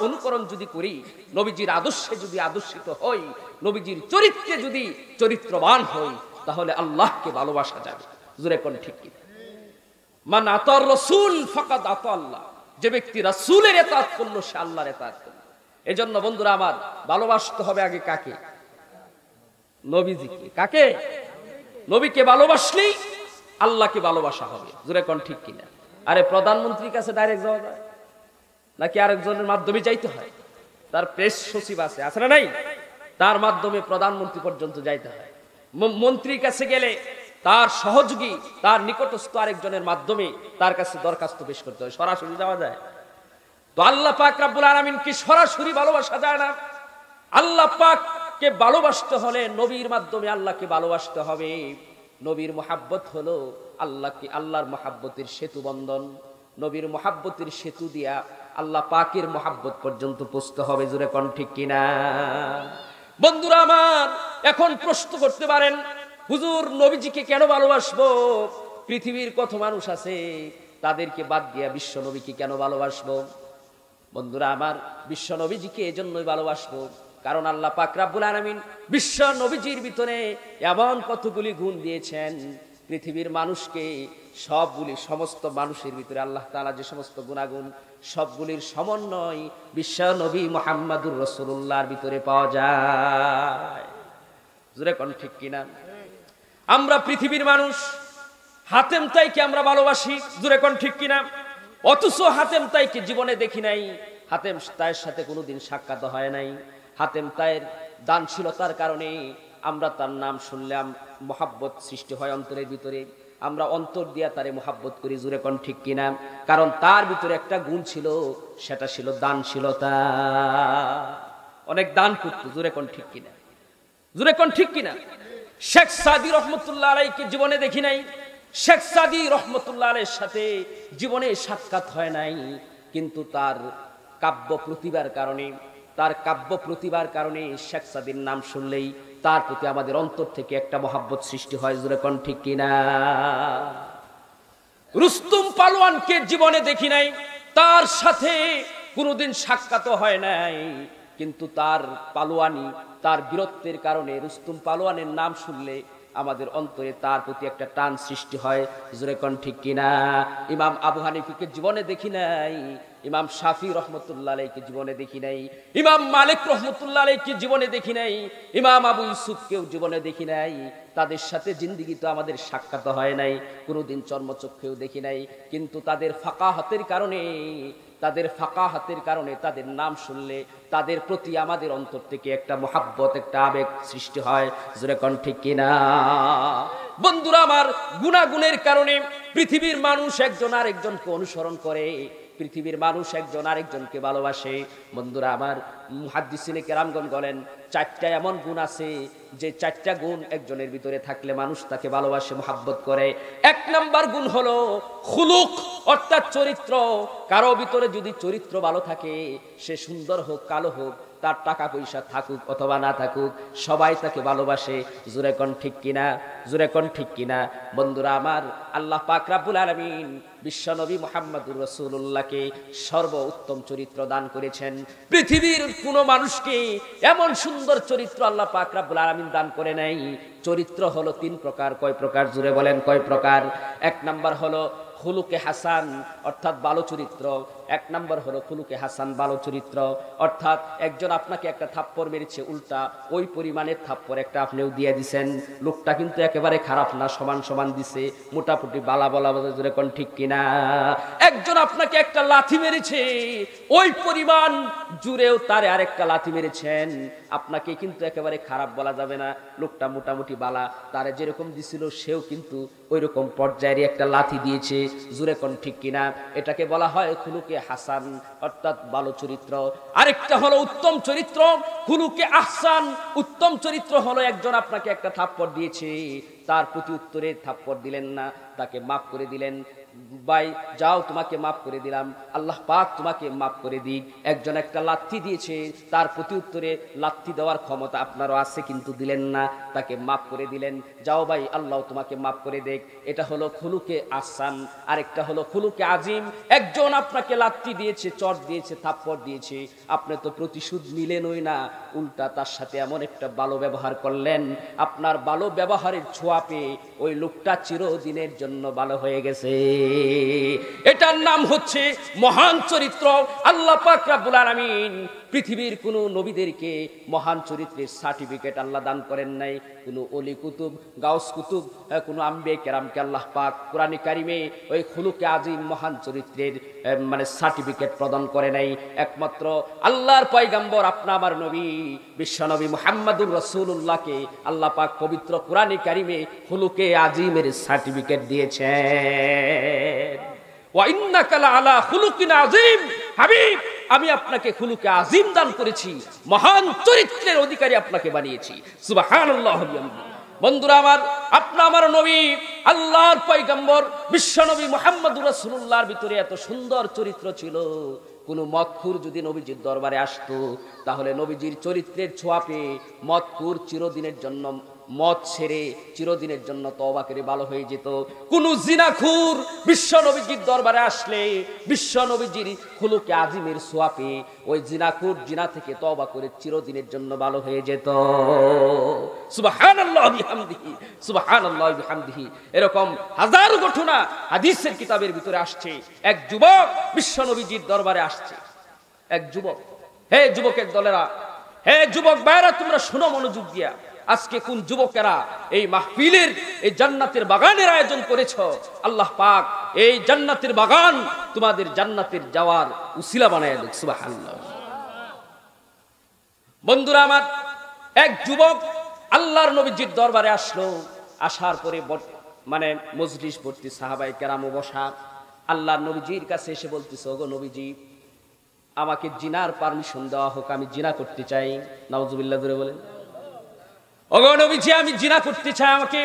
অনুকরণ যদি করি, নবীজির আদর্শে যদি আদর্শিত হই, নবীজির চরিত্রে যদি চরিত্রবান হই, তাহলে আল্লাহকে ভালোবাসা যাবে। জোরে কোন ঠিক কিনা? মান আতার রাসূল ফাকাদ আতা আল্লাহ। যে ব্যক্তি রাসূলের ইতাআত করলো সে আল্লাহর ইতাআত করলো। এজন্য বন্ধুরা আমার, ভালোবাসতে হবে আগে কাকে? নবীজিকে। কাকে? নবীকে ভালোবাসলেই আল্লাহকে ভালোবাসা হবে। জোরে কোন ঠিক কিনা? আরে প্রধানমন্ত্রীর কাছে ডাইরেক্ট যাওয়া যায় নাকি আরেকজনের মাধ্যমে যাইতে হয়? তার প্রেস সচিব আছে, আছে না নাই? তার মাধ্যমে প্রধানমন্ত্রী পর্যন্ত যাইতে হয়। মন্ত্রীর কাছে গেলে তার সহযোগী, তার নিকটস্থ আরেকজনের মাধ্যমে তার কাছে দরখাস্ত পেশ করতে হয়। সরাসরি যাওয়া যায়? তো আল্লাহ পাক রব্বুল আলামিনকে সরাসরি ভালোবাসা যায় না। আল্লাহ পাককে ভালোবাসতে হলে নবীর মাধ্যমে আল্লাহকে ভালোবাসতে হবে। নবীর মহব্বত হলো আল্লাহর মহব্বতের সেতু বন্ধন। নবীর মহব্বতের সেতু দিয়া আল্লাহ পাকের মহব্বত পর্যন্ত পৌঁছতে হবে। জোরে কোন ঠিক কিনা? বন্ধুরা আমার, এখন প্রশ্ন করতে পারেন, হুজুর নবীজিকে কেন ভালোবাসবো? পৃথিবীর কত মানুষ আছে, তাদেরকে বাদ দিয়া বিশ্ব নবীকে কেন ভালোবাসবো? বন্ধুরা আমার, বিশ্ব নবীজিকে এজন্যই ভালোবাসবো কারণ আল্লাহ পাক রব্বুল আলামিন বিশ্ব নবীজির ভিতরে এমন কতগুলি গুণ দিয়েছেন, পৃথিবীর মানুষকে সমস্ত মানুষের ভিতরে আল্লাহ তাআলা যে সমস্ত গুণাগুণ, সবগুলির সমন্বয় বিশ্ব নবী মুহাম্মদুর রাসূলুল্লাহর ভিতরে পাওয়া যায়। জোরে কোন ঠিক কিনা? আমরা পৃথিবীর মানুষ, হাতেম তাইকে আমরা ভালোবাসি। জোরে কোন ঠিক কিনা? অথচ হাতেম তাইকে জীবনে দেখি নাই, হাতেম তাইয়ের সাথে কোনোদিন সাক্ষাৎ হয় নাই। হাতেম তাইয়ের দানশীলতার কারণে আমরা তার নাম শুনলাম, মহব্বত সৃষ্টি হয় অন্তরের ভিতরে, আমরা অন্তর দিয়া তারে মহব্বত করি। জোরে কোন ঠিক কিনা? কারণ তার ভিতরে একটা গুণ ছিল, সেটা ছিল দানশীলতা। অনেক দান করত। জোরে কোন ঠিক কিনা? জোরে কোন ঠিক কিনা? শেখ সাদী রহমতুল্লাহ আলাইহিকে জীবনে দেখি নাই, শেখ সাদী রহমতুল্লাহ আলাইহির সাথে জীবনে সাক্ষাৎ হয় নাই, কিন্তু তার কাব্য প্রতিভার কারণে শেখ সাদীর নাম শুনলেই তার প্রতি আমাদের অন্তর থেকে একটা মহব্বত সৃষ্টি হয়। জোরে কোন ঠিক কিনা? রুস্তম পালোয়ানকে জীবনে দেখি নাই, তার সাথে কোনোদিন সাক্ষাৎ হয় নাই, কিন্তু তার পালোয়ানি, তার বীরত্বের কারণে রুস্তম পালোয়ানের নাম শুনলে আমাদের অন্তরে তার প্রতি একটা টান সৃষ্টি হয়। জোরে কোন ঠিক কিনা? ইমাম আবু হানিফাকে জীবনে দেখি নাই, ইমাম শাফি রহমতুল্লাহ আলাইহিকে জীবনে দেখি নাই, ইমাম মালিক রহমতুল্লাহ আলাইহিকে জীবনে দেখি নাই, ইমাম আবু ইউসুফকেও জীবনে দেখি নাই। তাদের সাথে জিন্দেগি তো আমাদের সাক্ষাৎ হয় নাই, কোনোদিন চর্মচক্ষেও দেখি নাই, কিন্তু তাদের ফাকাহাতের কারণে, তাদের নাম শুনলে তাদের প্রতি আমাদের অন্তর থেকে একটা মহাব্বত, একটা আবেগ সৃষ্টি হয়। জোরে কোন ঠিক কিনা? বন্ধুরা আমার, গুনাহগুনের কারণে পৃথিবীর মানুষ একজন আরেকজনকে অনুসরণ করে, পৃথিবীর মানুষ একজন আরেকজনকে ভালোবাসে। বন্ধুরা আমার, মুহাদ্দিসিনে কেরামগণ বলেন 4টা এমন গুণ আছে যে 4টা গুণ একজনের ভিতরে থাকলে মানুষ তাকে ভালোবাসে, মহাব্বত করে। 1 নাম্বার গুণ হলো খুলুক, অর্থাৎ চরিত্র। কারো ভিতরে যদি চরিত্র ভালো থাকে, সে সুন্দর হোক কালো হোক, তার টাকা পয়সা থাকুক অথবা না থাকুক, সবাই তাকে ভালোবাসে। জোরে কোন ঠিক কিনা? জোরে কোন ঠিক কিনা? বন্ধুরা আমার, আল্লাহ পাক রব্বুল আলামিন বিশ্বনবী মুহাম্মদুর রাসূলুল্লাহকে সর্বোত্তম চরিত্র দান করেছেন। পৃথিবীর কোন মানুষকে এমন সুন্দর চরিত্র আল্লাহ পাক রব্বুল আলামিন দান করে নাই। চরিত্র হলো 3 প্রকার। কয় প্রকার? জোরে বলেন, কয় প্রকার? 1 নাম্বার হলো খুলুকে হাসান, অর্থাৎ ভালো চরিত্র। 1 নাম্বার হলো খুলুকে হাসান, ভালো চরিত্র, অর্থাৎ একজন আপনাকে একটা থাপ্পড় মেরেছে, উল্টা ওই পরিমাণের থাপ্পড় একটা আপনিও দিয়ে দিছেন। লোকটা কিন্তু একেবারে খারাপ না, সমান সমান দিছে, মোটামুটি বালা বলা জোরে কোন ঠিক কিনা? একজন আপনাকে একটা লাথি মেরেছে, ওই পরিমাণ জুড়েও তারে আরেকটা লাথি মেরেছেন, আপনাকে কিন্তু একেবারে খারাপ বলা যাবে না, লোকটা মোটামুটি বালা, তারে যেরকম দিছিল সেও কিন্তু ওই রকম পর্যায়ের একটা লাথি দিয়েছে। জুরে কোন ঠিক কিনা? এটাকে বলা হয় খুলুকে হাসান, অর্থাৎ ভালো চরিত্র। আরেকটা হলো উত্তম চরিত্র, খুলুকে আহসান। উত্তম চরিত্র হলো একজন আপনাকে একটা থাপ্পড় দিয়েছে, তার প্রতি উত্তরে থাপ্পড় দিলেন না, তাকে মাফ করে দিলেন, ভাই যাও তোমাকে মাফ করে দিলাম, আল্লাহ পাক তোমাকে মাফ করে দিক। একজন একটা লাথি দিয়েছে, তার প্রতি উত্তরে লাথি দেওয়ার ক্ষমতা আপনারও আছে কিন্তু দিলেন না, তাকে মাফ করে দিলেন, যাও ভাই আল্লাহ তোমাকে মাফ করে দেখ। এটা হলো খুলুকে আহসান। আরেকটা হলো খুলুকে আজিম। একজন আপনাকে লাথি দিয়েছে, চট দিয়েছে, থাপ্পড় দিয়েছে, আপনি তো প্রতিশোধ নিলেনই না, উল্টা তার সাথে এমন একটা ভালো ব্যবহার করলেন, আপনার ভালো ব্যবহারের ছোঁয়া পেয়ে ওই লোকটা চিরদিনের জন্য ভালো হয়ে গেছে। এটার নাম হচ্ছে মহান চরিত্র। আল্লাহ পাক রব্বুল আলামিন পৃথিবীর কোন নবীদেরকে মহান চরিত্রের সার্টিফিকেট আল্লাহ দান করেন নাই। কোন ওলি কুতুব, গাউস কুতুব, কোন আম্বিয়া কেরামকে আল্লাহ পাক কোরআনে কারিমে ওই খুলুকে আজিম মহান চরিত্রের মানে সার্টিফিকেট প্রদান করে নাই। একমাত্র আল্লাহর পয়গম্বর আপনা আমার নবী বিশ্বনবী মুহাম্মদুর রাসূলুল্লাহকে আল্লাহ পাক পবিত্র কোরআনে কারিমে খুলুকে আজিমের সার্টিফিকেট দিয়েছেন। ওয়া ইন্নাকা লাআলা খুলুকিন আযীম। হাবিব, আমি আপনাকে খুলুকে আজিম দান করেছি, মহান চরিত্রের অধিকারী আপনাকে বানিয়েছি। সুবহানাল্লাহ। বন্ধুরা আমার, আপনা আমার নবী আল্লাহর পয়গম্বর বিশ্বনবী মুহাম্মদুর রাসূলুল্লাহর ভিতরে এত সুন্দর চরিত্র ছিল, কোন মদখুর যদি নবীজির দরবারে আসতো, তাহলে নবীজির চরিত্রের ছোঁয়া পেয়ে মদখুর চিরদিনের জন্য মদ ছেড়ে চিরদিনের জন্য তওবা করে ভালো হয়ে যেত। কোন জিনাখুর বিশ্ব নবীজির দরবারে আসলে বিশ্ব নবীজির খুলুকে আজিমের ছোঁয়া পেয়ে ওই জিনাখুর জিনা থেকে তওবা করে চিরদিনের জন্য ভালো হয়ে যেত। সুবহানাল্লাহ বিহামদিহি, সুবহানাল্লাহ বিহামদিহি। এরকম হাজারো ঘটনা হাদিসের কিতাবের ভিতরে আসছে। এক যুবক বিশ্ব নবীজির দরবারে আসছে, এক যুবক। হে যুবকের দলেরা, হে যুবক ভাইরা, তোমরা শোনো মনোযোগ দিয়া। আজকে কোন যুবকেরা এই মাহফিলের এই জান্নাতের বাগানের আয়োজন করেছ, আল্লাহ পাক এই জান্নাতের বাগান তোমাদের জান্নাতের যাওয়ার উসিলা বানায় দেখ। সুবহানাল্লাহ। বন্ধুরা আমার, এক যুবক আল্লাহর নবীজির দরবারে আসলো। আসার পরে মানে মজলিস ভর্তি সাহাবায়ে কেরাম বসা। আল্লাহর নবীজির কাছে এসে বলতেছে, ওগো নবীজি, আমাকে জিনার পারমিশন দেওয়া হোক, আমি জিনা করতে চাই। নাউজুবিল্লাহ ধরে বলেন, ওগো নবীজি, আমি জিনা করতে চাই, আমাকে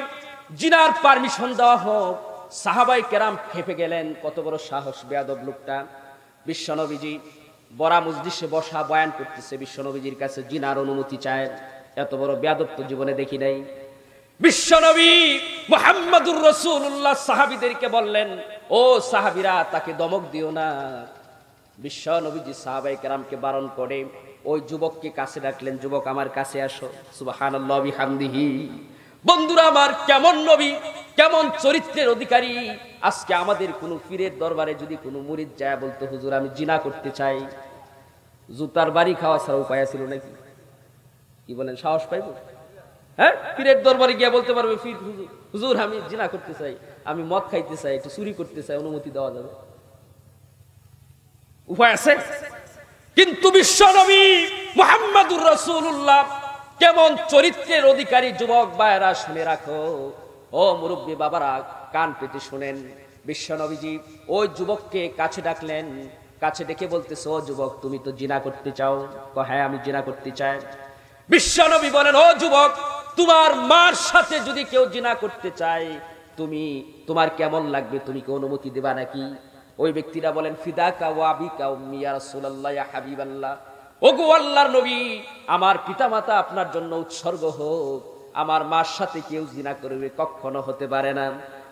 জিনার পারমিশন দেওয়া হোক। সাহাবায়ে কেরাম খেপে গেলেন, কত বড় সাহস বেয়াদব লোকটা। বিশ্বনবীজি বড়া মজলিসে বসা বয়ান করতেছে, বিশ্বনবীজির কাছে জিনার অনুমতি চায়। এত বড় বেয়াদব তো জীবনে দেখি নাই। বিশ্বনবী মুহাম্মদুর রাসূলুল্লাহ সাহাবীদেরকে বললেন, ও সাহাবীরা, তাকে দমক দিও না। বিশ্বনবীজি সাহাবায়ে কেরামকে বারণ করে ওই যুবককে কাছে ডাকলেন, যুবক আমার কাছে আসো। সুবহানাল্লাহ বিহামদিহি। বন্ধুরা আমার, কেমন নবী, কেমন চরিত্রের অধিকারী। আজকে আমাদের কোন পীরের দরবারে যদি কোনো মুরিদ যায় বলতো, হুজুর আমি জিনা করতে চাই, জুতার বাড়ি খাওয়া ছাড়া উপায় ছিল নাকি? কি বলেন, সাহস পাইব? হ্যাঁ, পীরের দরবারে গিয়ে বলতে পারবে পীর, হুজুর আমি জিনা করতে চাই, আমি মদ খাইতে চাই, একটু চুরি করতে চাই, অনুমতি দেওয়া যাবে? উপায় আছে? কিন্তু বিশ্ব নবী মুহাম্মদুর রাসূলুল্লাহ কেমন চরিত্রের অধিকারী। যুবক ভাইরা শুনে রাখো, ও মুরব্বী বাবারা কান পেতে শুনেন। বিশ্ব নবীজি ওই যুবককে কাছে ডাকলেন, কাছে ডেকে বলতেছে, ও যুবক তুমি তো জিনা করতে চাও? হ্যাঁ আমি জিনা করতে চাই। বিশ্ব নবী বলেন, ও যুবক তোমার মার সাথে যদি কেউ জিনা করতে চায় তোমার কেমন লাগবে? তুমি কি অনুমতি দেবা নাকি? ওই ব্যক্তিরা বলেন, ফিদাকা ওয়া আবিকা উম্মি ইয়া রাসূলুল্লাহ ইয়া হাবিবাল্লাহ, ওগো আল্লাহর নবী আমার পিতামাতা আপনার জন্য উৎসর্গ হোক, আমার মার সাথে কেউ জিনা করবে কখনো হতে পারে না।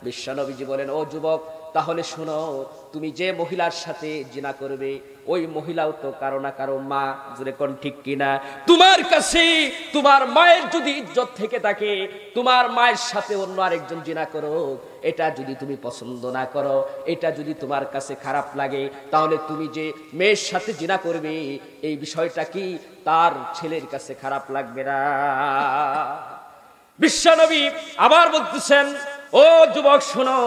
বিশ্ব নবীজি বলেন, ও যুবক তাহলে শোনো, তুমি যে মহিলার সাথে জিনা করবে ওই মহিলাও তো কারো না কারো মা, জোরে কোন ঠিক কিনা? তোমার কাছে তোমার মায়ের যদি ইজ্জত থেকে থাকে, তোমার মায়ের সাথে অন্য আরেকজন জিনা করো, এটা যদি তুমি পছন্দ না করো, এটা যদি তোমার কাছে খারাপ লাগে, তাহলে তুমি যে মেয়ের সাথে জিনা করবে এই বিষয়টা কি তার ছেলের কাছে খারাপ লাগবে না? বিশ্বনবী আবার বলতেছেন, ও যুবক শোনো,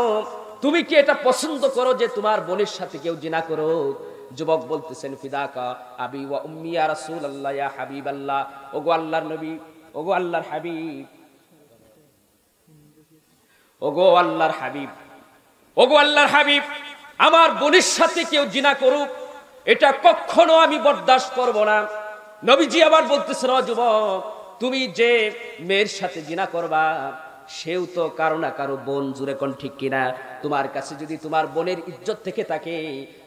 তুমি কি এটা পছন্দ করো যে তোমার বোনের সাথে কেউ জিনা করো? যুবক বলতেছেন, ফিদাকা আবি ওয়া উম্মি ইয়া রাসূলুল্লাহ ইয়া হাবিবাল্লাহ, ওগো আল্লাহর নবী, ওগো আল্লাহর হাবিব, ওগো আল্লাহর হাবিব, ওগো আল্লাহর হাবিব, আমার বোনের সাথে কেউ জিনা করুক এটা কখনো আমি বরদাস্ত করব না। নবীজি আবার বলতেছেন, ও যুবক তুমি যে মেয়ের সাথে জিনা করবা সেও তো কারো না কারো বোন, জুরে কোন ঠিক কিনা? তোমার কাছে যদি তোমার বোনের ইজ্জত থেকে থাকে,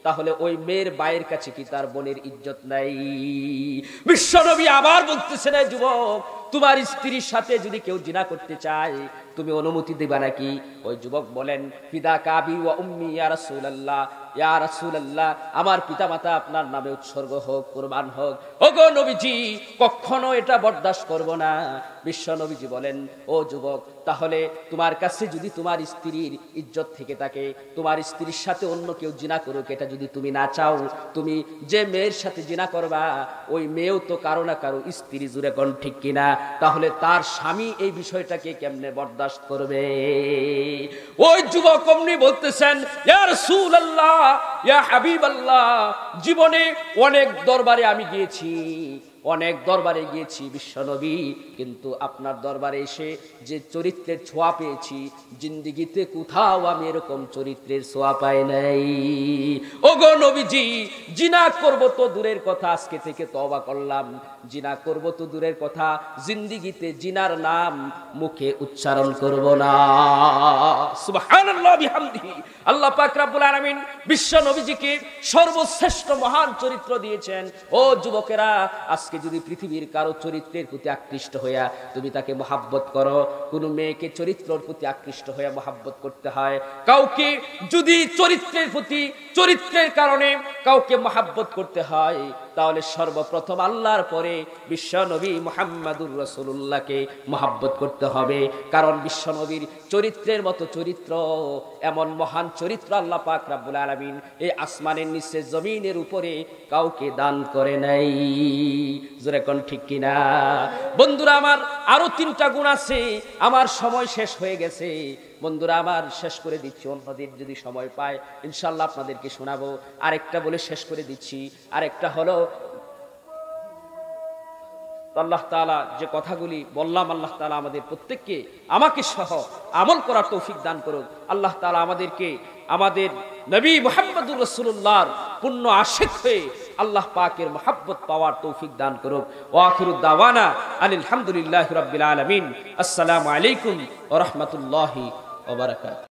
তাহলে ওই মেয়ের বায়ের কাছে কি তার বোনের ইজ্জত নাই? বিশ্বনবী আবার বলতেছেন, যুবক তোমার স্ত্রীর সাথে যদি কেউ জিনা করতে চায় তুমি অনুমতি দিবা নাকি? ওই যুবক বলেন, ফিদাকা আবি ওয়া উম্মি ইয়া রাসূলুল্লাহ, ইয়া রাসূলুল্লাহ আমার পিতামাতা আপনার নামে উৎসর্গ হোক, কুরবান হোক। ওগো নবীজি কখনো এটা বরদাস্ত করব না। বিশ্ব নবীজি বলেন, ও যুবক তাহলে তোমার কাছে যদি তোমার স্ত্রীর ইজ্জত থেকে থাকে, তোমার স্ত্রীর সাথে অন্য কেউ জিনা করুক এটা যদি তুমি না চাও, তুমি যে মেয়ের সাথে জিনা করবা ওই মেয়েও তো কারো না কারো স্ত্রী, জুরে কোন ঠিক কিনা? তাহলে তার স্বামী এই বিষয়টাকে কেমনে বরদাস্ত করবে? ওই যুবক অমনি বলতেছেন, ইয়া রাসূলুল্লাহ ইয়া হাবিবাল্লাহ, জীবনে অনেক দরবারে আমি গিয়েছি, অনেক দরবারে গিয়েছি বিশ্বনবী, কিন্তু আপনার দরবারে এসে যে চরিত্রের ছোঁয়া পেয়েছি জিন্দেগিতে কোথাও আমি এরকম চরিত্রের ছোঁয়া পাই নাই। ওগো নবীজি জিনা করব তো দূরের কথা, আজকে থেকে তওবা করলাম, জিনা করব তো দূরের কথা, জিন্দেগিতে জিনার নাম মুখে উচ্চারণ করব না। সুবহানাল্লাহ বিহামদিহি। আল্লাহ পাক রব্বুল আলামিন বিশ্ব নবীজিকে সর্বশ্রেষ্ঠ মহান চরিত্র দিয়েছেন। ও যুবকেরা আজকে যদি পৃথিবীর কারো চরিত্রের প্রতি আকৃষ্ট হইয়া তুমি তাকে মহাব্বত করো, কোন মেয়েকে চরিত্রের প্রতি আকৃষ্ট হইয়া মহাব্বত করতে হয়, কাউকে যদি চরিত্রের প্রতি চরিত্রের কারণে কাউকে মহাব্বত করতে হয়, তাহলে সর্বপ্রথম আল্লাহর পরে বিশ্ব নবী মুহাম্মদুর রাসূলুল্লাহকে মহাব্বত করতে হবে। কারণ বিশ্ব নবীর চরিত্রের মতো চরিত্র, এমন মহান চরিত্র আল্লাহ পাক রব্বুল আলামিন এই আসমানের নিচে জমিনের উপরে কাউকে দান করে নাই, জোরে কোন ঠিক কিনা? বন্ধুরা আমার আরো 3টা গুণ আছে, আমার সময় শেষ হয়ে গেছে বন্ধুরা, আমার শেষ করে দিচ্ছি, অন্যদিন যদি সময় পায় ইনশাআল্লাহ আপনাদেরকে শোনাবো। আরেকটা বলে শেষ করে দিচ্ছি, আরেকটা হলো আল্লাহ তাআলা যে কথাগুলি বললাম আল্লাহ তাআলা আমাদের প্রত্যেককে আমাকে সহ আমল করার তৌফিক দান করুন। আল্লাহ তাআলা আমাদেরকে আমাদের নবী মুহাম্মদুর রাসূলুল্লাহর পূর্ণ আশিক হয়ে আল্লাহ পাকের মহব্বত পাওয়ার তৌফিক দান করুন। ওয়া আখিরু দাওয়ানা আলহামদুলিল্লাহি রাব্বিল আলামিন। আসসালামু আলাইকুম ওয়া রাহমাতুল্লাহি ওয়া বারাকাতুহু।